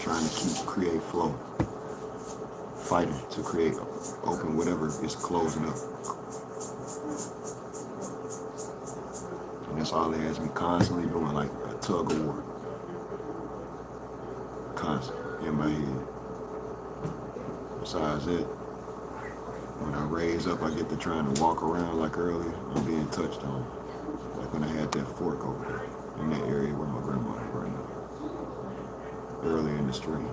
Trying to create flow. Fighting to create, open whatever is closing up. And that's all it has me constantly doing, like a tug of war. Constant in my head. Besides that, when I raise up, I get to trying to walk around like earlier. I'm being touched on. Like when I had that fork over there, in that area where my grandma is right now. Earlier in the stream.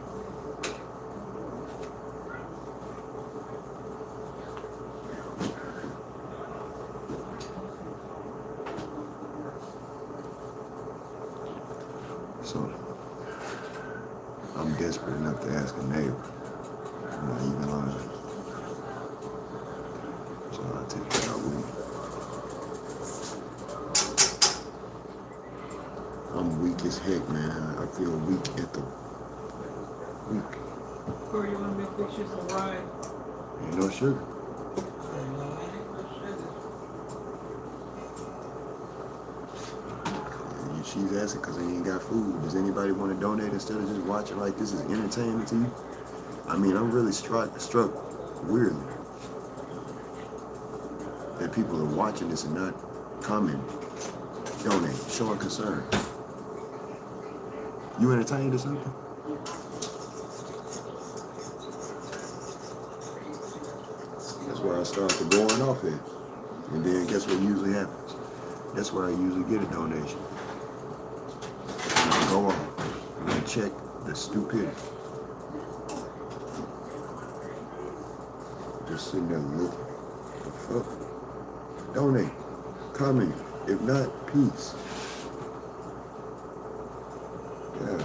So, I'm desperate enough to ask a neighbor. I'm not even lying. So I'll take that out with me. I'm weak as heck, man. I feel weak at the weak. Corey, you want me to fix you some rye? Ain't no sugar. And she's asking because they ain't got food. Does anybody want to donate instead of just watching like this is entertainment to you? I mean, I'm really struck weirdly that people are watching this and not commenting, donate, showing concern. You entertained or something? That's where I start to going off at. And then guess what usually happens? That's where I usually get a donation. And I go off and I check the stupidity. Just sitting there looking. The fuck? Donate. Comment. If not, peace. Yeah,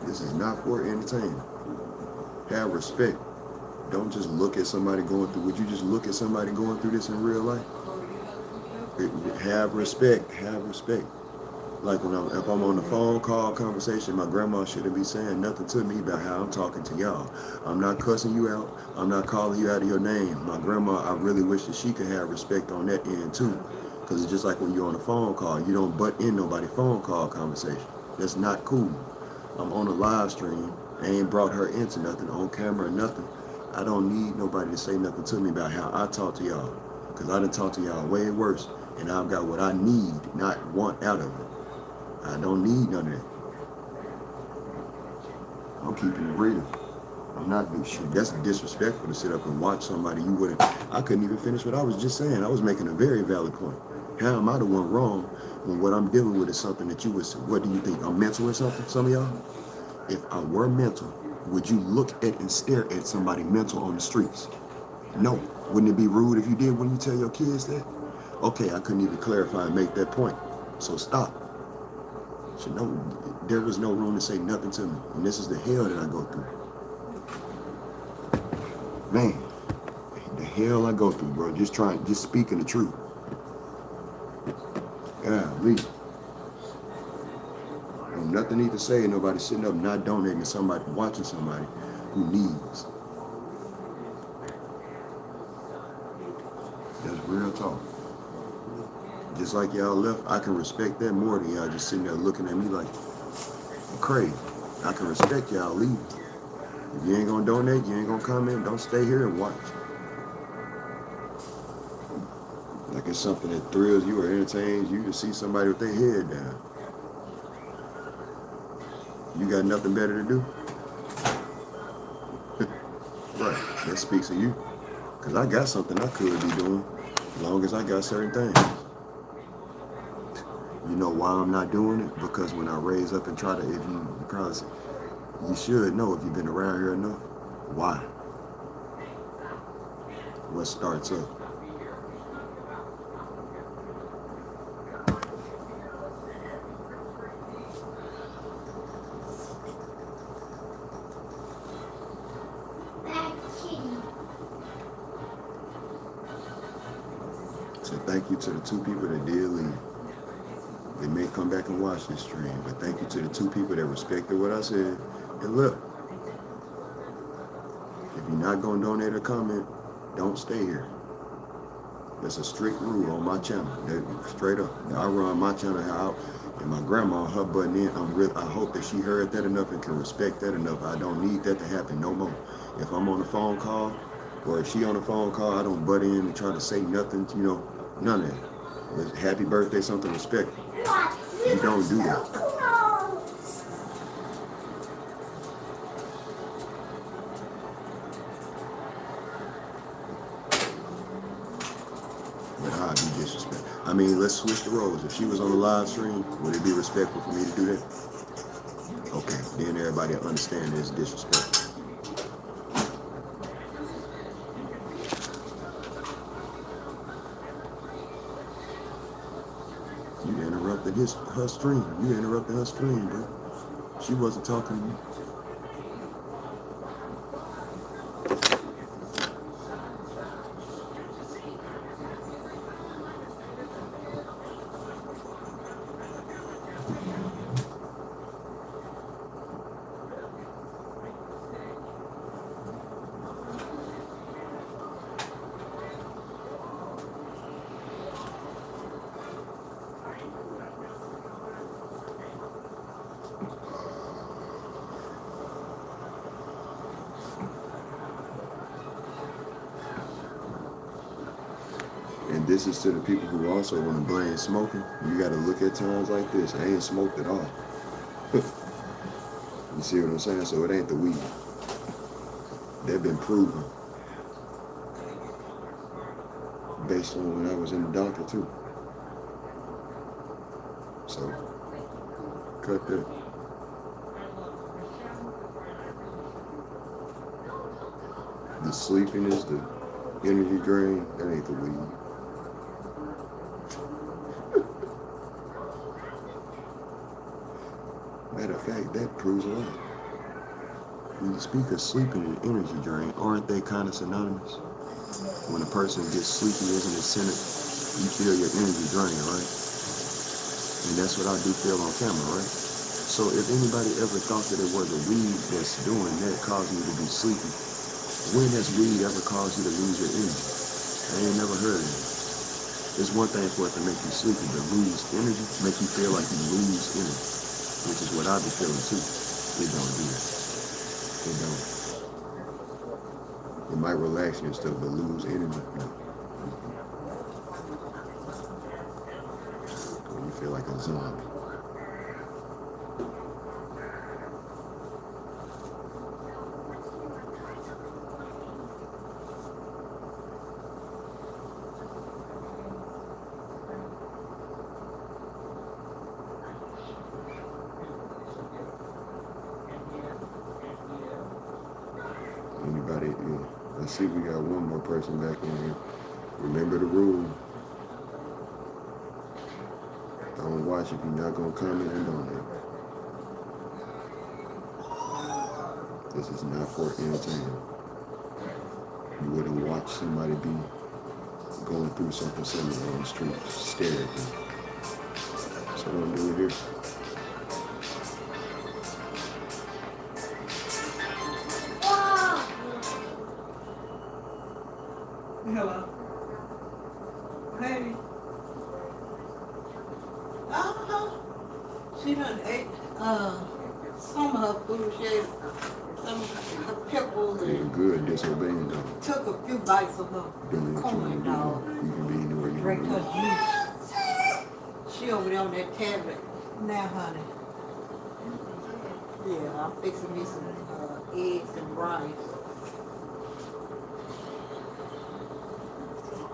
this is not for entertainment. Have respect. Don't just look at somebody going through. Would you just look at somebody going through this in real life? Have respect. Have respect. Like if I'm on the phone call conversation, my grandma shouldn't be saying nothing to me about how I'm talking to y'all. I'm not cussing you out. I'm not calling you out of your name. My grandma, I really wish that she could have respect on that end too. Because it's just like when you're on a phone call, you don't butt in nobody's phone call conversation. That's not cool. I'm on a live stream. I ain't brought her into nothing, on camera or nothing. I don't need nobody to say nothing to me about how I talk to y'all. Because I done talked to y'all way worse. And I've got what I need, not want out of it. I don't need none of that. I'm keeping it real. I'm not doing shit. That's disrespectful to sit up and watch somebody you wouldn't. I couldn't even finish what I was just saying. I was making a very valid point. How am I the one wrong when what I'm dealing with is something that you would say? What do you think? I'm mental or something? Some of y'all? If I were mental, would you look at and stare at somebody mental on the streets? No. Wouldn't it be rude if you did when you tell your kids that? Okay, I couldn't even clarify and make that point. So stop. So no, there was no room to say nothing to me. And this is the hell that I go through. Man, the hell I go through, bro. Just speaking the truth. Golly. Ain't nothing need to say. Nobody sitting up not donating to somebody, watching somebody who needs. That's real talk. Just like y'all left, I can respect that more than y'all just sitting there looking at me like crazy. I can respect y'all leaving. If you ain't gonna donate, you ain't gonna comment, don't stay here and watch. Like it's something that thrills you or entertains you to see somebody with their head down. You got nothing better to do? Right, that speaks of you. Because I got something I could be doing as long as I got certain things. You know why I'm not doing it? Because when I raise up and try to, if you probably, you should know if you've been around here enough. Why? What starts up? Bad kitty. So thank you to the 2 people that did leave. They may come back and watch this stream, but thank you to the 2 people that respected what I said. And look, if you're not gonna donate or comment, don't stay here. That's a strict rule on my channel. Straight up. I run my channel out, and my grandma, her button in. I hope that she heard that enough and can respect that enough. I don't need that to happen no more. If I'm on a phone call, or if she on a phone call, I don't butt in and try to say nothing. You know, none of that. Happy birthday, something respectful. You don't do that. But I'd be disrespectful. I mean, let's switch the roles. If she was on the live stream, would it be respectful for me to do that? Okay, then everybody will understand it's disrespectful. You interrupted her stream. You interrupted her stream, bro. She wasn't talking to me. And this is to the people who also want to blame smoking. You got to look at times like this. I ain't smoked at all. You see what I'm saying? So it ain't the weed. They've been proven. Based on when I was in the doctor too. So, cut that. The sleepiness, the energy drain, that ain't the weed. Matter of fact, that proves a lot. When you speak of sleeping and energy drain, aren't they kind of synonymous? When a person gets sleepy, isn't it centered? You feel your energy drain, right? And that's what I do feel on camera, right? So if anybody ever thought that it was a weed that's doing that, causing you to be sleepy, when has weed ever caused you to lose your energy? I ain't never heard of it. It's one thing for it to make you sleepy, but lose energy, make you feel like you lose energy, which is what I be feeling too. It don't do that. It don't. It might relax you and stuff, but lose energy, no. Or you feel like a zombie. Anybody? Yeah. Let's see if we got one more person back in here. Remember the rule. Don't watch if you're not gonna comment and donate. This is not for entertainment. You wouldn't watch somebody be going through something similar on the street, stare at them. So don't do it here. Hello. Hey. Uh-huh. She done ate some of her food. She ate some of her pickles You're and good disobeying though. took a few bites of her Doing what you want corn to do dog. though. You can be anywhere you Drink want her to juice. She over there on that tablet now, honey. Yeah, I'm fixing me some eggs and rice.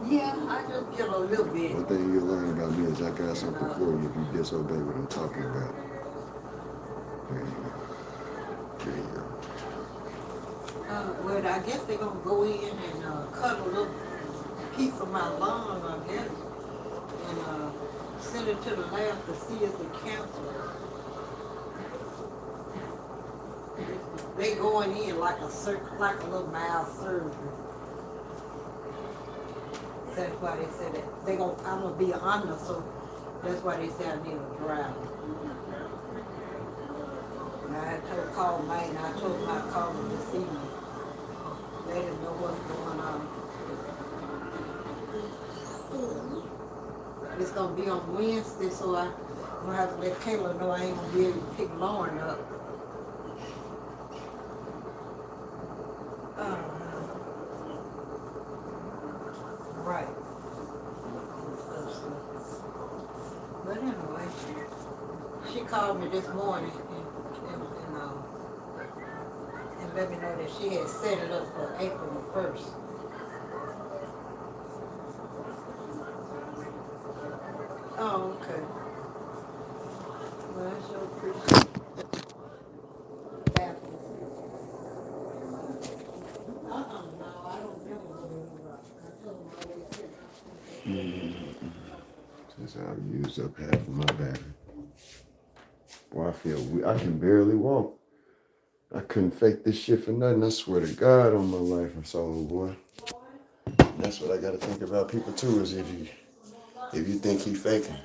Yeah, I just get a little be. bit. One thing you'll learn about me is I got something for you if you disobey what I'm talking about. There you go. There you go. Well, I guess they're gonna go in and cut a little piece of my lung, I guess, and send it to the lab to see if it's cancer. They going in like a little mild surgery. That's why they said that I'm gonna be under, so that's why they said I need a driver. And I had to call Mike, and I told him I'd call him this evening. Let him know what's going on. It's gonna be on Wednesday, so I'm gonna have to let Kayla know I ain't gonna be able to pick Lauren up. Right. But anyway, she called me this morning and let me know that she had set it up for April the 1st. Oh, okay. Well, I sure appreciate that. No, I don't remember. I told them I already said. Since I've used up half of my battery. Boy, I feel I can barely walk. I couldn't fake this shit for nothing. I swear to God on my life and soul, boy. And that's what I gotta think about people too, is if you think he faking.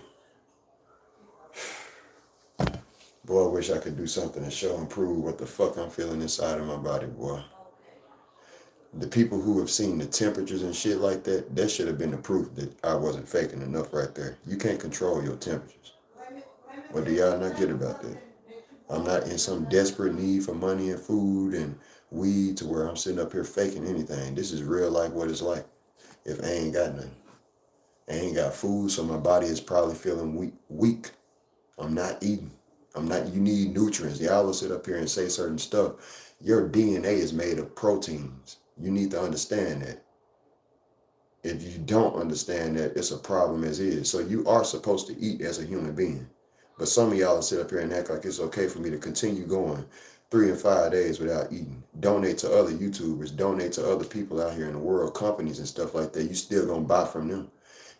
Boy, I wish I could do something to show and prove what the fuck I'm feeling inside of my body, boy. The people who have seen the temperatures and shit like that, that should have been the proof that I wasn't faking enough right there. You can't control your temperatures. What do y'all not get about that? I'm not in some desperate need for money and food and weed to where I'm sitting up here faking anything. This is real life what it's like. If I ain't got nothing. I ain't got food, so my body is probably feeling weak. I'm not eating. You need nutrients. Y'all will sit up here and say certain stuff. Your DNA is made of proteins. You need to understand that. If you don't understand that, it's a problem as is. So you are supposed to eat as a human being. But some of y'all sit up here and act like it's okay for me to continue going 3 and 5 days without eating. Donate to other YouTubers. Donate to other people out here in the world, companies and stuff like that. You still gonna buy from them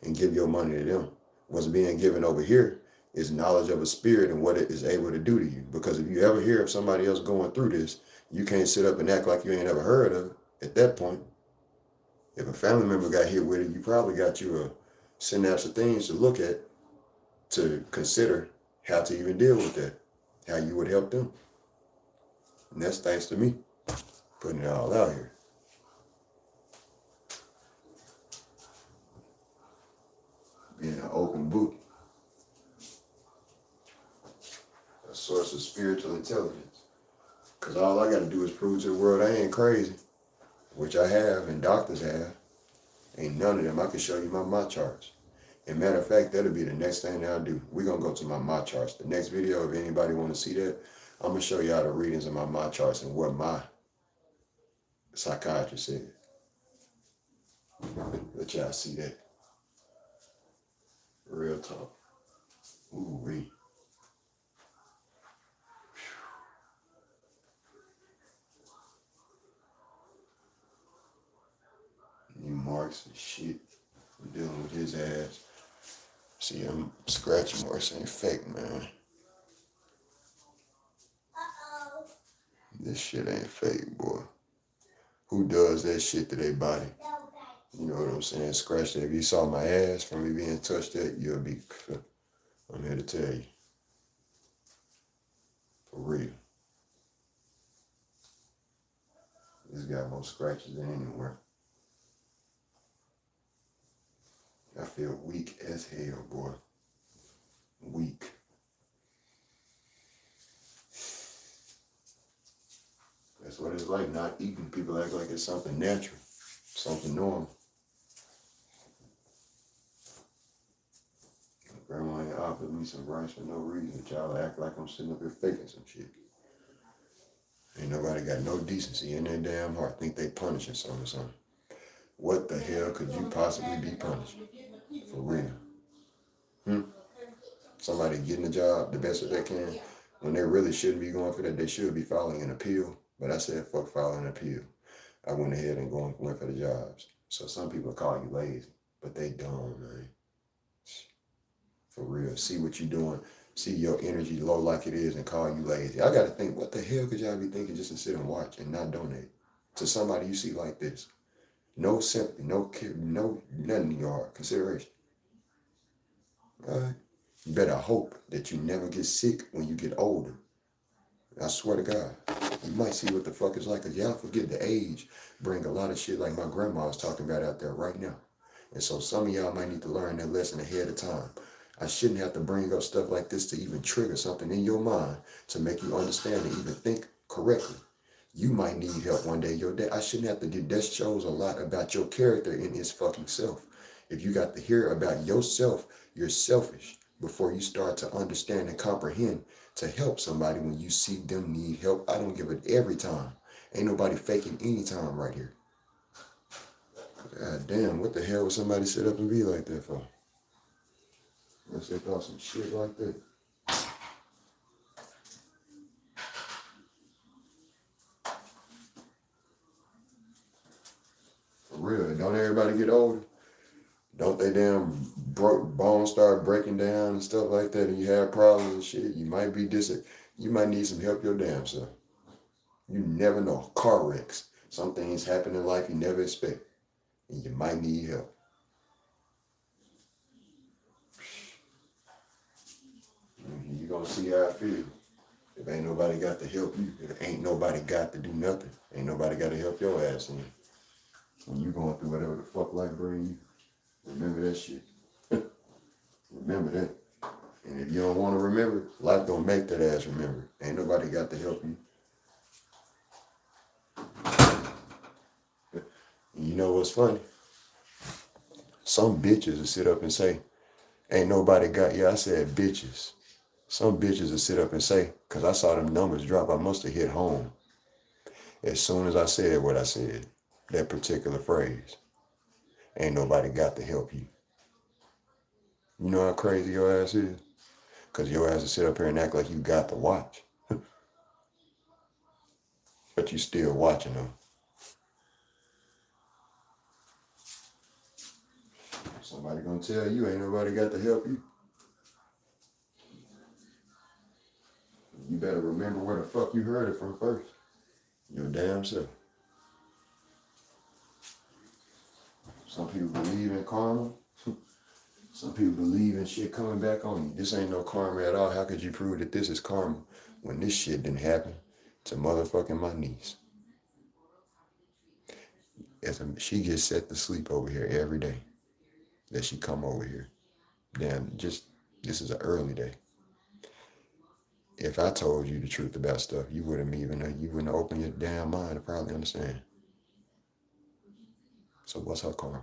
and give your money to them. What's being given over here is knowledge of a spirit and what it is able to do to you. Because if you ever hear of somebody else going through this, you can't sit up and act like you ain't ever heard of it at that point. If a family member got hit with it, you probably got you a synapse of things to look at to consider how to even deal with that, how you would help them. And that's thanks to me putting it all out here. Being an open book, a source of spiritual intelligence. Because all I got to do is prove to the world I ain't crazy, which I have and doctors have. Ain't none of them. I can show you my charts. And matter of fact, that'll be the next thing that I'll do. We're going to go to my charts. The next video, if anybody want to see that, I'm going to show y'all the readings of my charts and what my psychiatrist said. Let y'all see that. Real talk. Ooh, wee. New marks and shit. I'm dealing with his ass. See, I'm scratch marks ain't fake, man. This shit ain't fake, boy. Who does that shit to their body? You know what I'm saying? Scratch that. If you saw my ass from me being touched that, you'll be, I'm here to tell you. For real. This got more scratches than anywhere. I feel weak as hell, boy. weak. That's what it's like not eating. People act like it's something natural, something normal. Grandma ain't offered me some rice for no reason. Y'all act like I'm sitting up here faking some shit. Ain't nobody got no decency in their damn heart. Think they punishing something or something. What the hell could you possibly be punished? For real. Somebody getting a job the best that they can when they really shouldn't be going for that. They should be filing an appeal. But I said, fuck filing an appeal. I went ahead and went for the jobs. So some people call you lazy, but they dumb, man. For real. See what you doing. See your energy low like it is and call you lazy. I got to think, what the hell could y'all be thinking just to sit and watch and not donate to somebody you see like this? No sympathy, no care, no nothing in your heart. Consideration. All right? You better hope that you never get sick when you get older. I swear to God. You might see what the fuck it's like. Because y'all forget the age bring a lot of shit like my grandma's talking about out there right now. And so some of y'all might need to learn that lesson ahead of time. I shouldn't have to bring up stuff like this to even trigger something in your mind to make you understand and even think correctly. You might need help one day. I shouldn't have to do that. Shows a lot about your character in its fucking self. If you got to hear about yourself, you're selfish before you start to understand and comprehend to help somebody when you see them need help. I don't give it every time. Ain't nobody faking any time right here. God damn, what the hell would somebody sit up and be like that for? Unless they thought some shit like that. For real, don't everybody get older? Don't they damn bones start breaking down and stuff like that and you have problems and shit? You might be you might need some help your damn self. You never know. Car wrecks. Some things happen in life you never expect. And you might need help. You're going to see how I feel. If ain't nobody got to help you, if ain't nobody got to do nothing, ain't nobody got to help your ass in. When you going through whatever the fuck life bring you, remember that shit. Remember that. And if you don't want to remember, life don't make that ass remember. Ain't nobody got to help you. And you know what's funny? Some bitches will sit up and say, ain't nobody got, I said bitches. Some bitches will sit up and say, because I saw them numbers drop, I must have hit home. As soon as I said what I said, that particular phrase, ain't nobody got to help you. You know how crazy your ass is? Because your ass will sit up here and act like you got to watch. But you still watching them. Somebody gonna tell you ain't nobody got to help you. You better remember where the fuck you heard it from first. Your damn self. Some people believe in karma. Some people believe in shit coming back on you. This ain't no karma at all. How could you prove that this is karma when this shit didn't happen to motherfucking my niece? She gets set to sleep over here every day that she come over here. Damn, this is an early day. If I told you the truth about stuff, you wouldn't open your damn mind to probably understand. So what's her karma?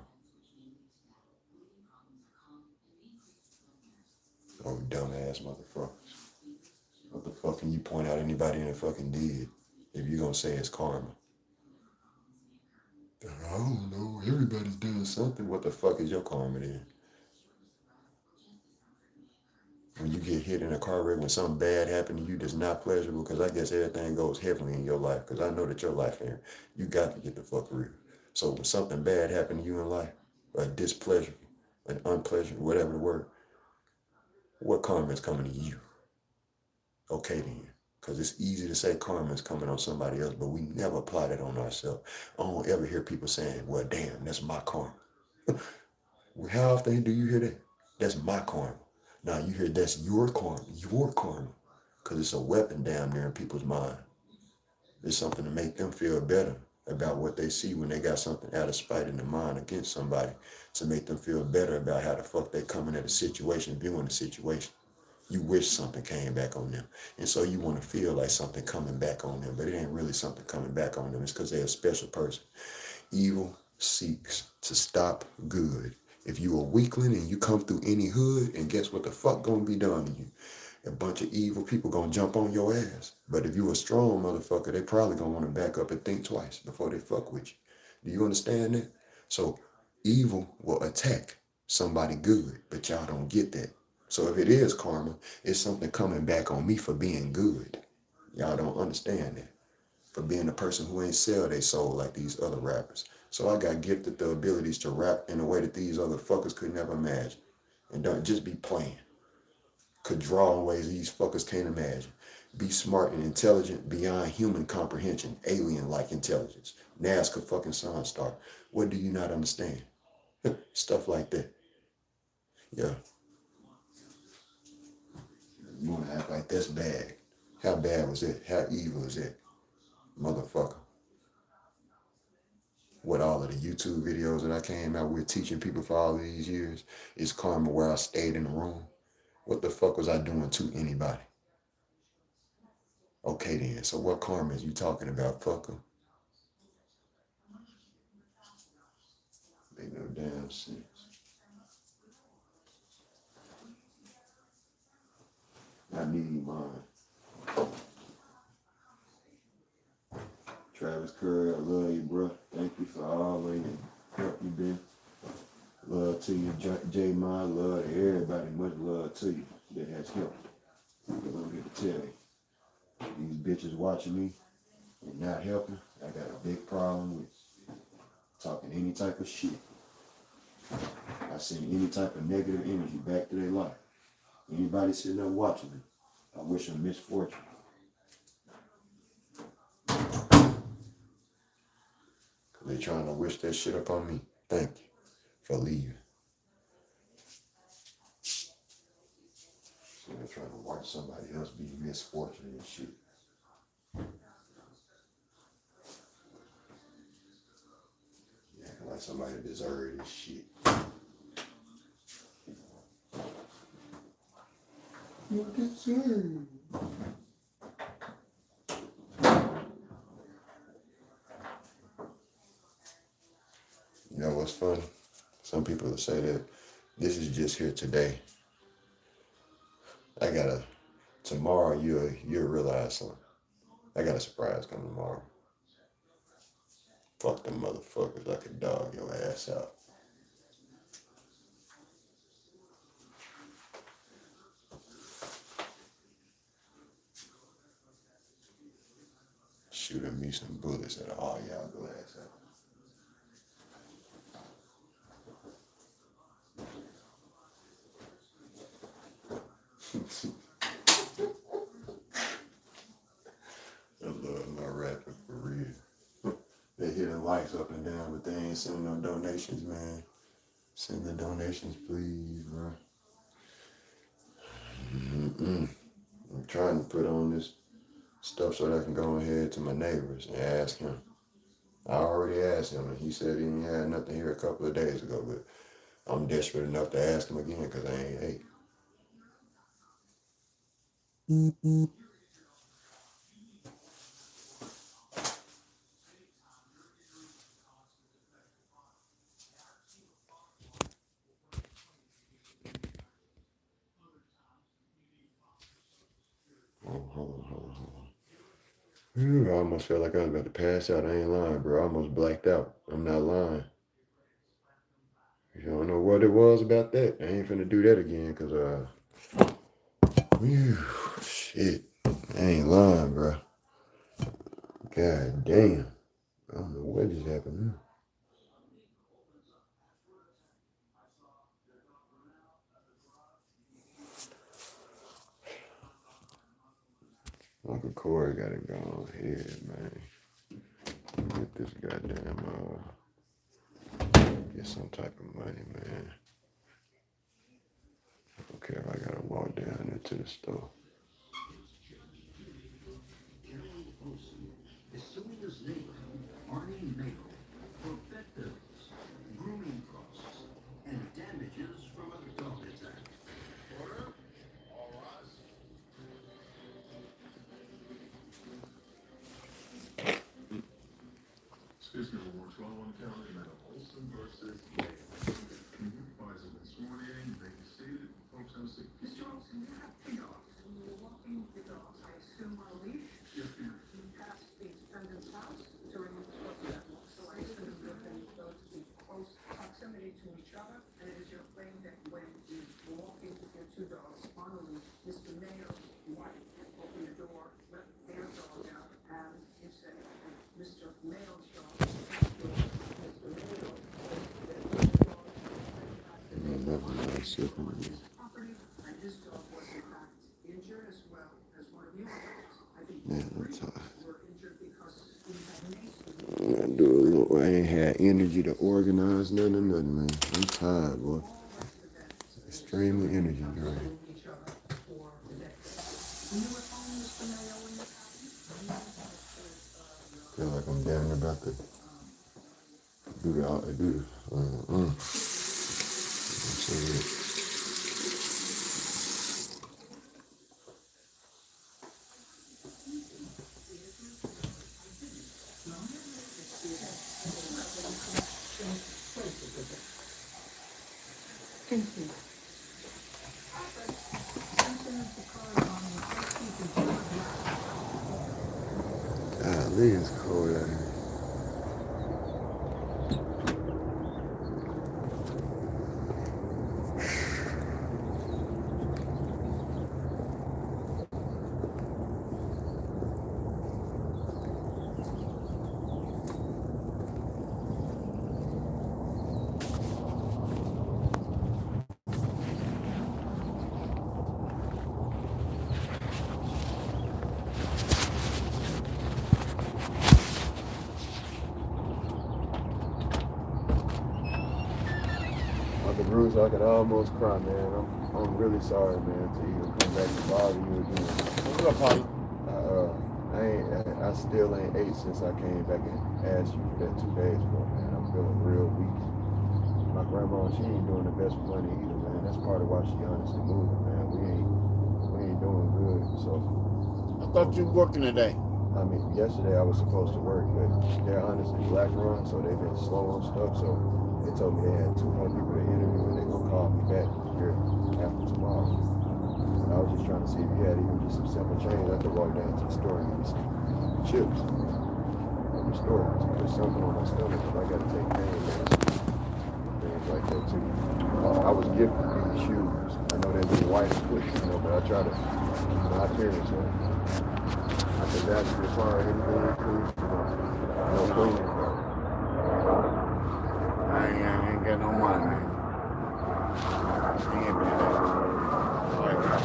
Oh, dumbass motherfuckers. What the fuck can you point out anybody in the fucking did if you gonna say it's karma? I don't know. Everybody's doing something. What the fuck is your karma then? When you get hit in a car wreck, when something bad happened to you that's not pleasurable, because I guess everything goes heavily in your life, because I know that your life here, you got to get the fuck real. So when something bad happened to you in life, a displeasure, an unpleasure, whatever the word, what karma is coming to you? Okay then. Because it's easy to say karma is coming on somebody else, but we never apply that on ourselves. I don't ever hear people saying, well, damn, that's my karma. How often do you hear that? That's my karma. Now you hear that's your karma, because it's a weapon down there in people's mind. It's something to make them feel better about what they see when they got something out of spite in their mind against somebody, to make them feel better about how the fuck they coming at a situation, viewing the situation. You wish something came back on them. And so you want to feel like something coming back on them, but it ain't really something coming back on them. It's because they're a special person. Evil seeks to stop good. If you a weakling and you come through any hood, and guess what the fuck gonna be done to you? A bunch of evil people gonna jump on your ass. But if you a strong motherfucker, they probably gonna want to back up and think twice before they fuck with you. Do you understand that? So evil will attack somebody good, but y'all don't get that. So if it is karma, it's something coming back on me for being good. Y'all don't understand that. For being a person who ain't sell their soul like these other rappers. So I got gifted the abilities to rap in a way that these other fuckers could never imagine. And don't just be playing. Could draw in ways these fuckers can't imagine. Be smart and intelligent beyond human comprehension, alien-like intelligence. NASCAR fucking sun star. What do you not understand? Stuff like that. Yeah. You wanna act like that's bad. How bad was it? How evil is it? Motherfucker. What all of the YouTube videos that I came out with teaching people for all these years is karma where I stayed in the room. What the fuck was I doing to anybody? Okay then, so what karma is you talking about, fucker? Make no damn sense. I need mine. Travis Curry, I love you, bro. Thank you for all of your help you been. Love to you, J Ma. Love to everybody. Much love to you that has helped. Because I'm here to tell you, these bitches watching me and not helping, I got a big problem with talking any type of shit. I send any type of negative energy back to their life. Anybody sitting there watching me, I wish them misfortune. Cause they trying to wish that shit up on me. Thank you for leaving. So they're trying to watch somebody else be misfortunate and shit. Yeah, like somebody deserved this shit. You deserve. You know what's funny? Some people will say that this is just here today. Tomorrow you'll realize something. I got a surprise coming tomorrow. Fuck them motherfuckers, I could dog your ass out. Shooting me some bullets at all y'all go ass out. I love my rapping for real. They hitting likes up and down, but they ain't sending no donations, man. Send the donations, please, bro. I'm trying to put on this stuff so that I can go ahead to my neighbors and ask him. I already asked him, and he said he ain't had nothing here a couple of days ago, but I'm desperate enough to ask him again because I ain't ate. Oh, hold on. Ooh, I almost felt like I was about to pass out. I ain't lying, bro. I almost blacked out. I'm not lying. You don't know what it was about that. I ain't finna do that again, because, shit. I ain't lying, bro. God damn. I don't know what just happened now. Uncle Corey gotta go on here, man. Get this goddamn, get some type of money, man. I don't care if I gotta walk down into the store. Is suing his neighbor, Arnie Mayo, for vet bills, grooming costs, and damages from a dog attack. Order? All right. Speaking of awards, well, I want to tell you about Olsen versus Mayo. Pfizer this morning, they conceded. Folks have a seat. Mr. Olson, you have two dogs. When you were walking the dogs, I assume on a leash. Yes, ma'am. You passed the defendant's house during the course of that walk. So I assume you're going to go to close proximity to each other. And it is your claim that when you were walking with your two dogs on a leash, Mr. Mayo's wife opened the door, let their dog out, and you said that Mr. Mayo's dog, Mr. Mayo, property, and his dog was in fact injured as well as one of your dogs. I think both were injured because he had maced I ain't had energy to organize nothing, man. I'm tired, boy. Extremely energy drained. each other for the day. Were you at home, Mr. Mayo, when this happened? Feel like I'm damn near about to do this. Thank you. Golly, it's cold out here. The bruise, I could almost cry, man. I'm really sorry, man, to even come back and bother you again. What's up, Polly? I still ain't ate since I came back and asked you for that 2 days ago, man. I'm feeling real weak. My grandma, she ain't doing the best with money either, man. That's part of why she honestly moving, man. We ain't doing good. So I thought you were working today. I mean, yesterday I was supposed to work, but they're honestly black run, so they've been slow on stuff. So they told me they had 2 more people to interview, and they're gonna call me back here after tomorrow. And I was just trying to see if you had even just some simple change. I could walk down to the store and get me some chips from the store to put something on my stomach, because I gotta take pain medicine, things like that too. I was gifted these shoes. I know they've been white and quick, but I try to keep my appearance on. I could ask you to fire anything, please. No cleaning. I ain't got no money, man. I ain't been there. Like that.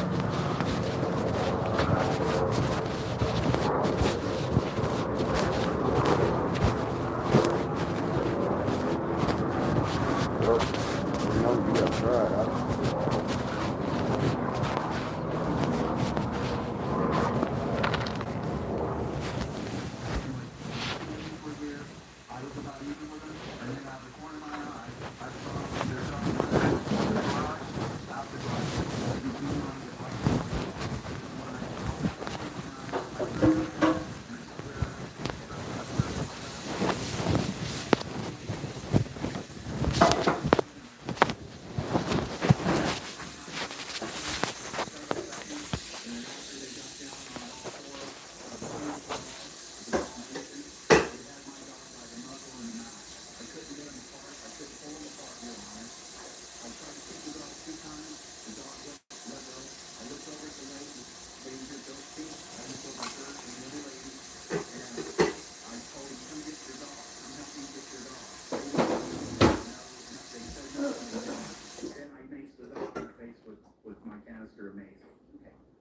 Well, you gotta try it.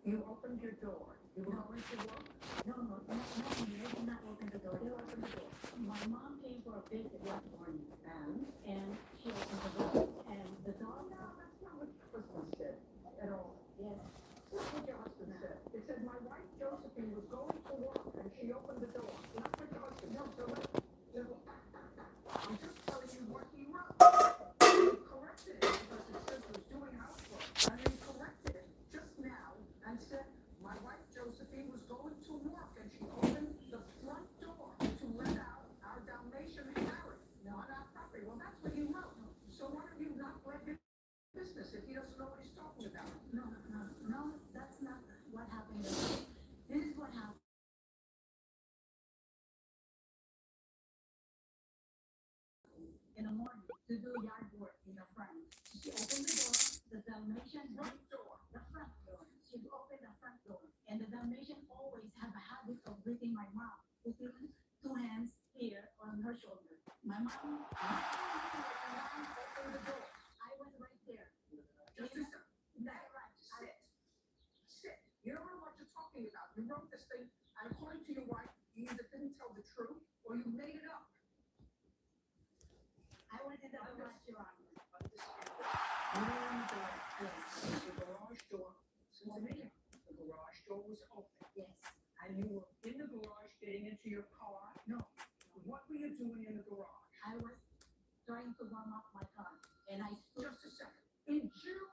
You opened your door. You were going to work? No, they did not open the door. They opened the door. My mom came for a visit one morning, and she opened the door. And the dog, No, that's not what your husband said at all. yes, That's what your husband said. It said my wife Josephine was going to work and she opened the door. That's what your husband no, so I'm just telling you what he wrote. You corrected it because it says he was doing housework. And you corrected it just now and said my wife Josephine was going to work and she opened the front door to let out our Dalmatian in the morning to do yard work in the front. She opened the door, the Dalmatian front door. The front door. She opened the front door. And the Dalmatian always have a habit of greeting my mom, putting two hands here on her shoulder. My mom opened the door. I was right there. Just a second. That's right. Sit. You don't know what you're talking about. You wrote this thing, and according to your wife, you either didn't tell the truth or you made it up. I was in the garage, Your Honor. You were in the garage. The garage door. Listen to me. The garage door was open. Yes. And you were in the garage getting into your car. No. What were you doing in the garage? I was trying to warm up my car, and I stood. Just a second. In June,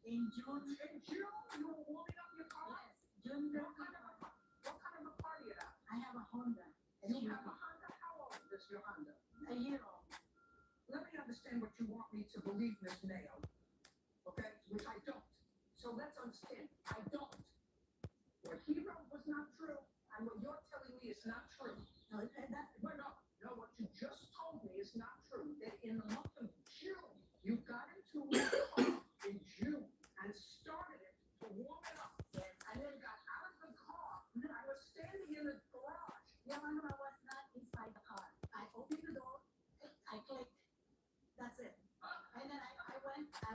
In June, you were warming up your car? yes, June, What kind of a car do you have? I have a Honda. You have a Honda? How old is your Honda? A year old. Let me understand what you want me to believe, Miss Mayo. Okay? Which I don't. So let's understand. I don't. What he wrote was not true, and what you're telling me is not true. No, that, No, what you just told me is not true. That in the month of June, you got into a car in June and started it to warm it up. And then got out of the car. I was standing in the garage. Your Honor, I was not inside the car. I opened the door, I clicked, that's it. And then I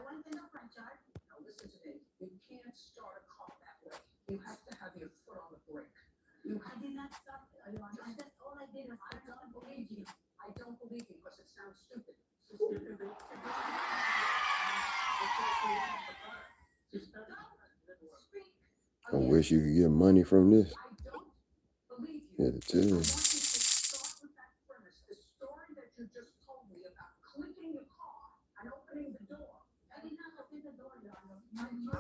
went in the front yard. Now listen to me. You can't start a car that way. You have to have your foot on the brake. I did not stop, Your Honor. All I did was I don't believe you. I don't believe you because it sounds stupid. I wish you could get money from this. I don't believe you. Yeah, the I two. want you to start with that premise. The story that you just told me about clicking your car and opening the door. I did not open the door, Your Honor. You opened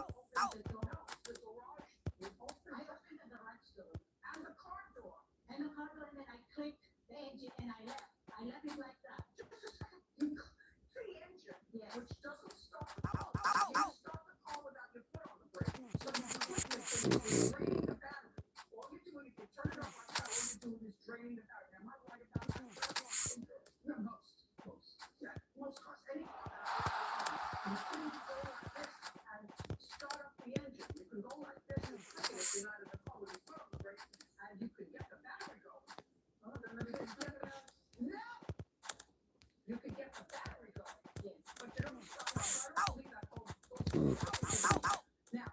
the door. No, the garage. You I opened opened the garage door. and the car door. And the car door, and then I clicked the engine and I left. I left it like that. Just a second. You clicked the engine, Yes. which doesn't start the car. You can't start the car without your foot on the brake. So you click the thing, you drain the battery. All you're doing, if you turn it off like that, all you're doing is draining the battery. Am I right about that? No, most cars, any car. You couldn't go like this and start up the engine. You can go like this and click it if you're not in the car with your foot on the brake, and you could get the battery going. Oh, then let me just get it out. No! You could get the battery going. Yes. But you don't start the car. I don't believe that whole Now,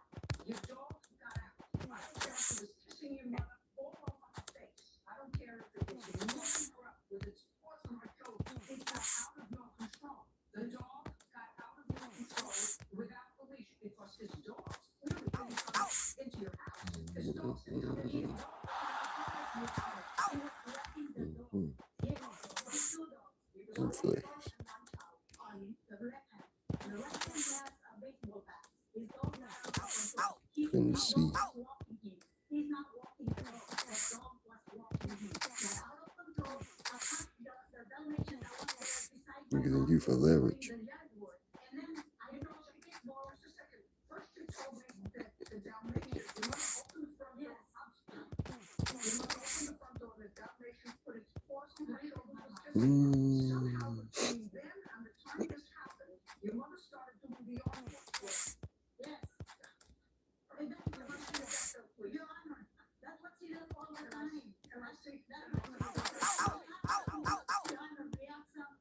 your dog got out. I don't care if it was kissing your mother all over her face. I don't care if it was looking her up with its paws on her shoulder. It got out of your control. The dog got out of your control without the leash because his dogs clearly didn't come into your house. His dogs didn't come into your house. He was blocking the door. Yes, with two dogs. Two flips. On the left hand. The right hand has a baseball bat. His dog was out of control. Couldn't see. Walking him. He's not walking the dog. The dog was walking him. They're out of control. The Dalmatian that was there beside my Using dog you for leverage. doing the yard work. And then I know she gets more. Just a second. First you told me that the Dalmatian, you want to open the front door. You want to open the front door and the Dalmatian put its paws on her shoulder and was kissing her. Somehow between then and the time this happened, your mother started doing the yard work. Yes. And then you must see that though, please. Your Honor, that's what she does all the time. Can I see that? Your Honor, we have some.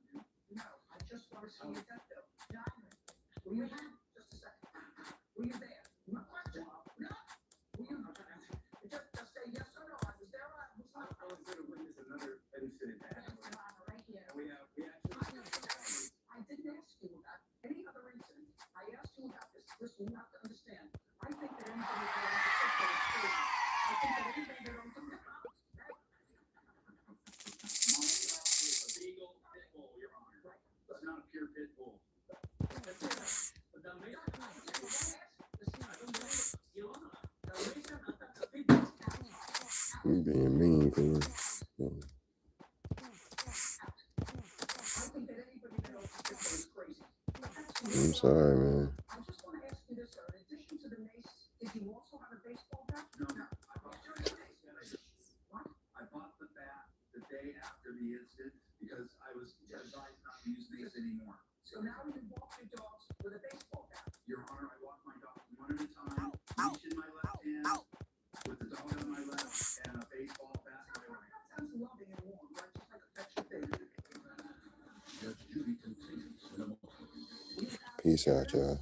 No, I just want to see that though. Your Honor, Were you there? Just a second. Were you there? My question. No. Were you? Just say yes or no. I was there. I was not. I was going to witness another incident that yes, happened. Your Honor, right here. We actually I didn't ask you about any other incident. I asked you about this. Listen, you have to understand. I think that anybody that owns a pit bull is crazy. I think that anybody that owns a pit bull is a beagle pit bull, Your Honor. Right. It's not a pure pit bull. But Dalmatian, You being mean, Corey. I think that anybody that owns a pit bull is crazy. I'm sorry, man. I just want to ask you this, sir. In addition to the mace, did you also have a baseball bat? No. I bought the bat the day after the incident because I was advised not to use these anymore. So now you walk your dogs with a baseball bat. Your Honor, I walk my dogs one at a time, leash in my left hand, with the dog on my left, and a baseball bat in my right. Sounds loving and warm, right? Just like a pet should be. Judge Judy continues in a moment. Peace out, y'all.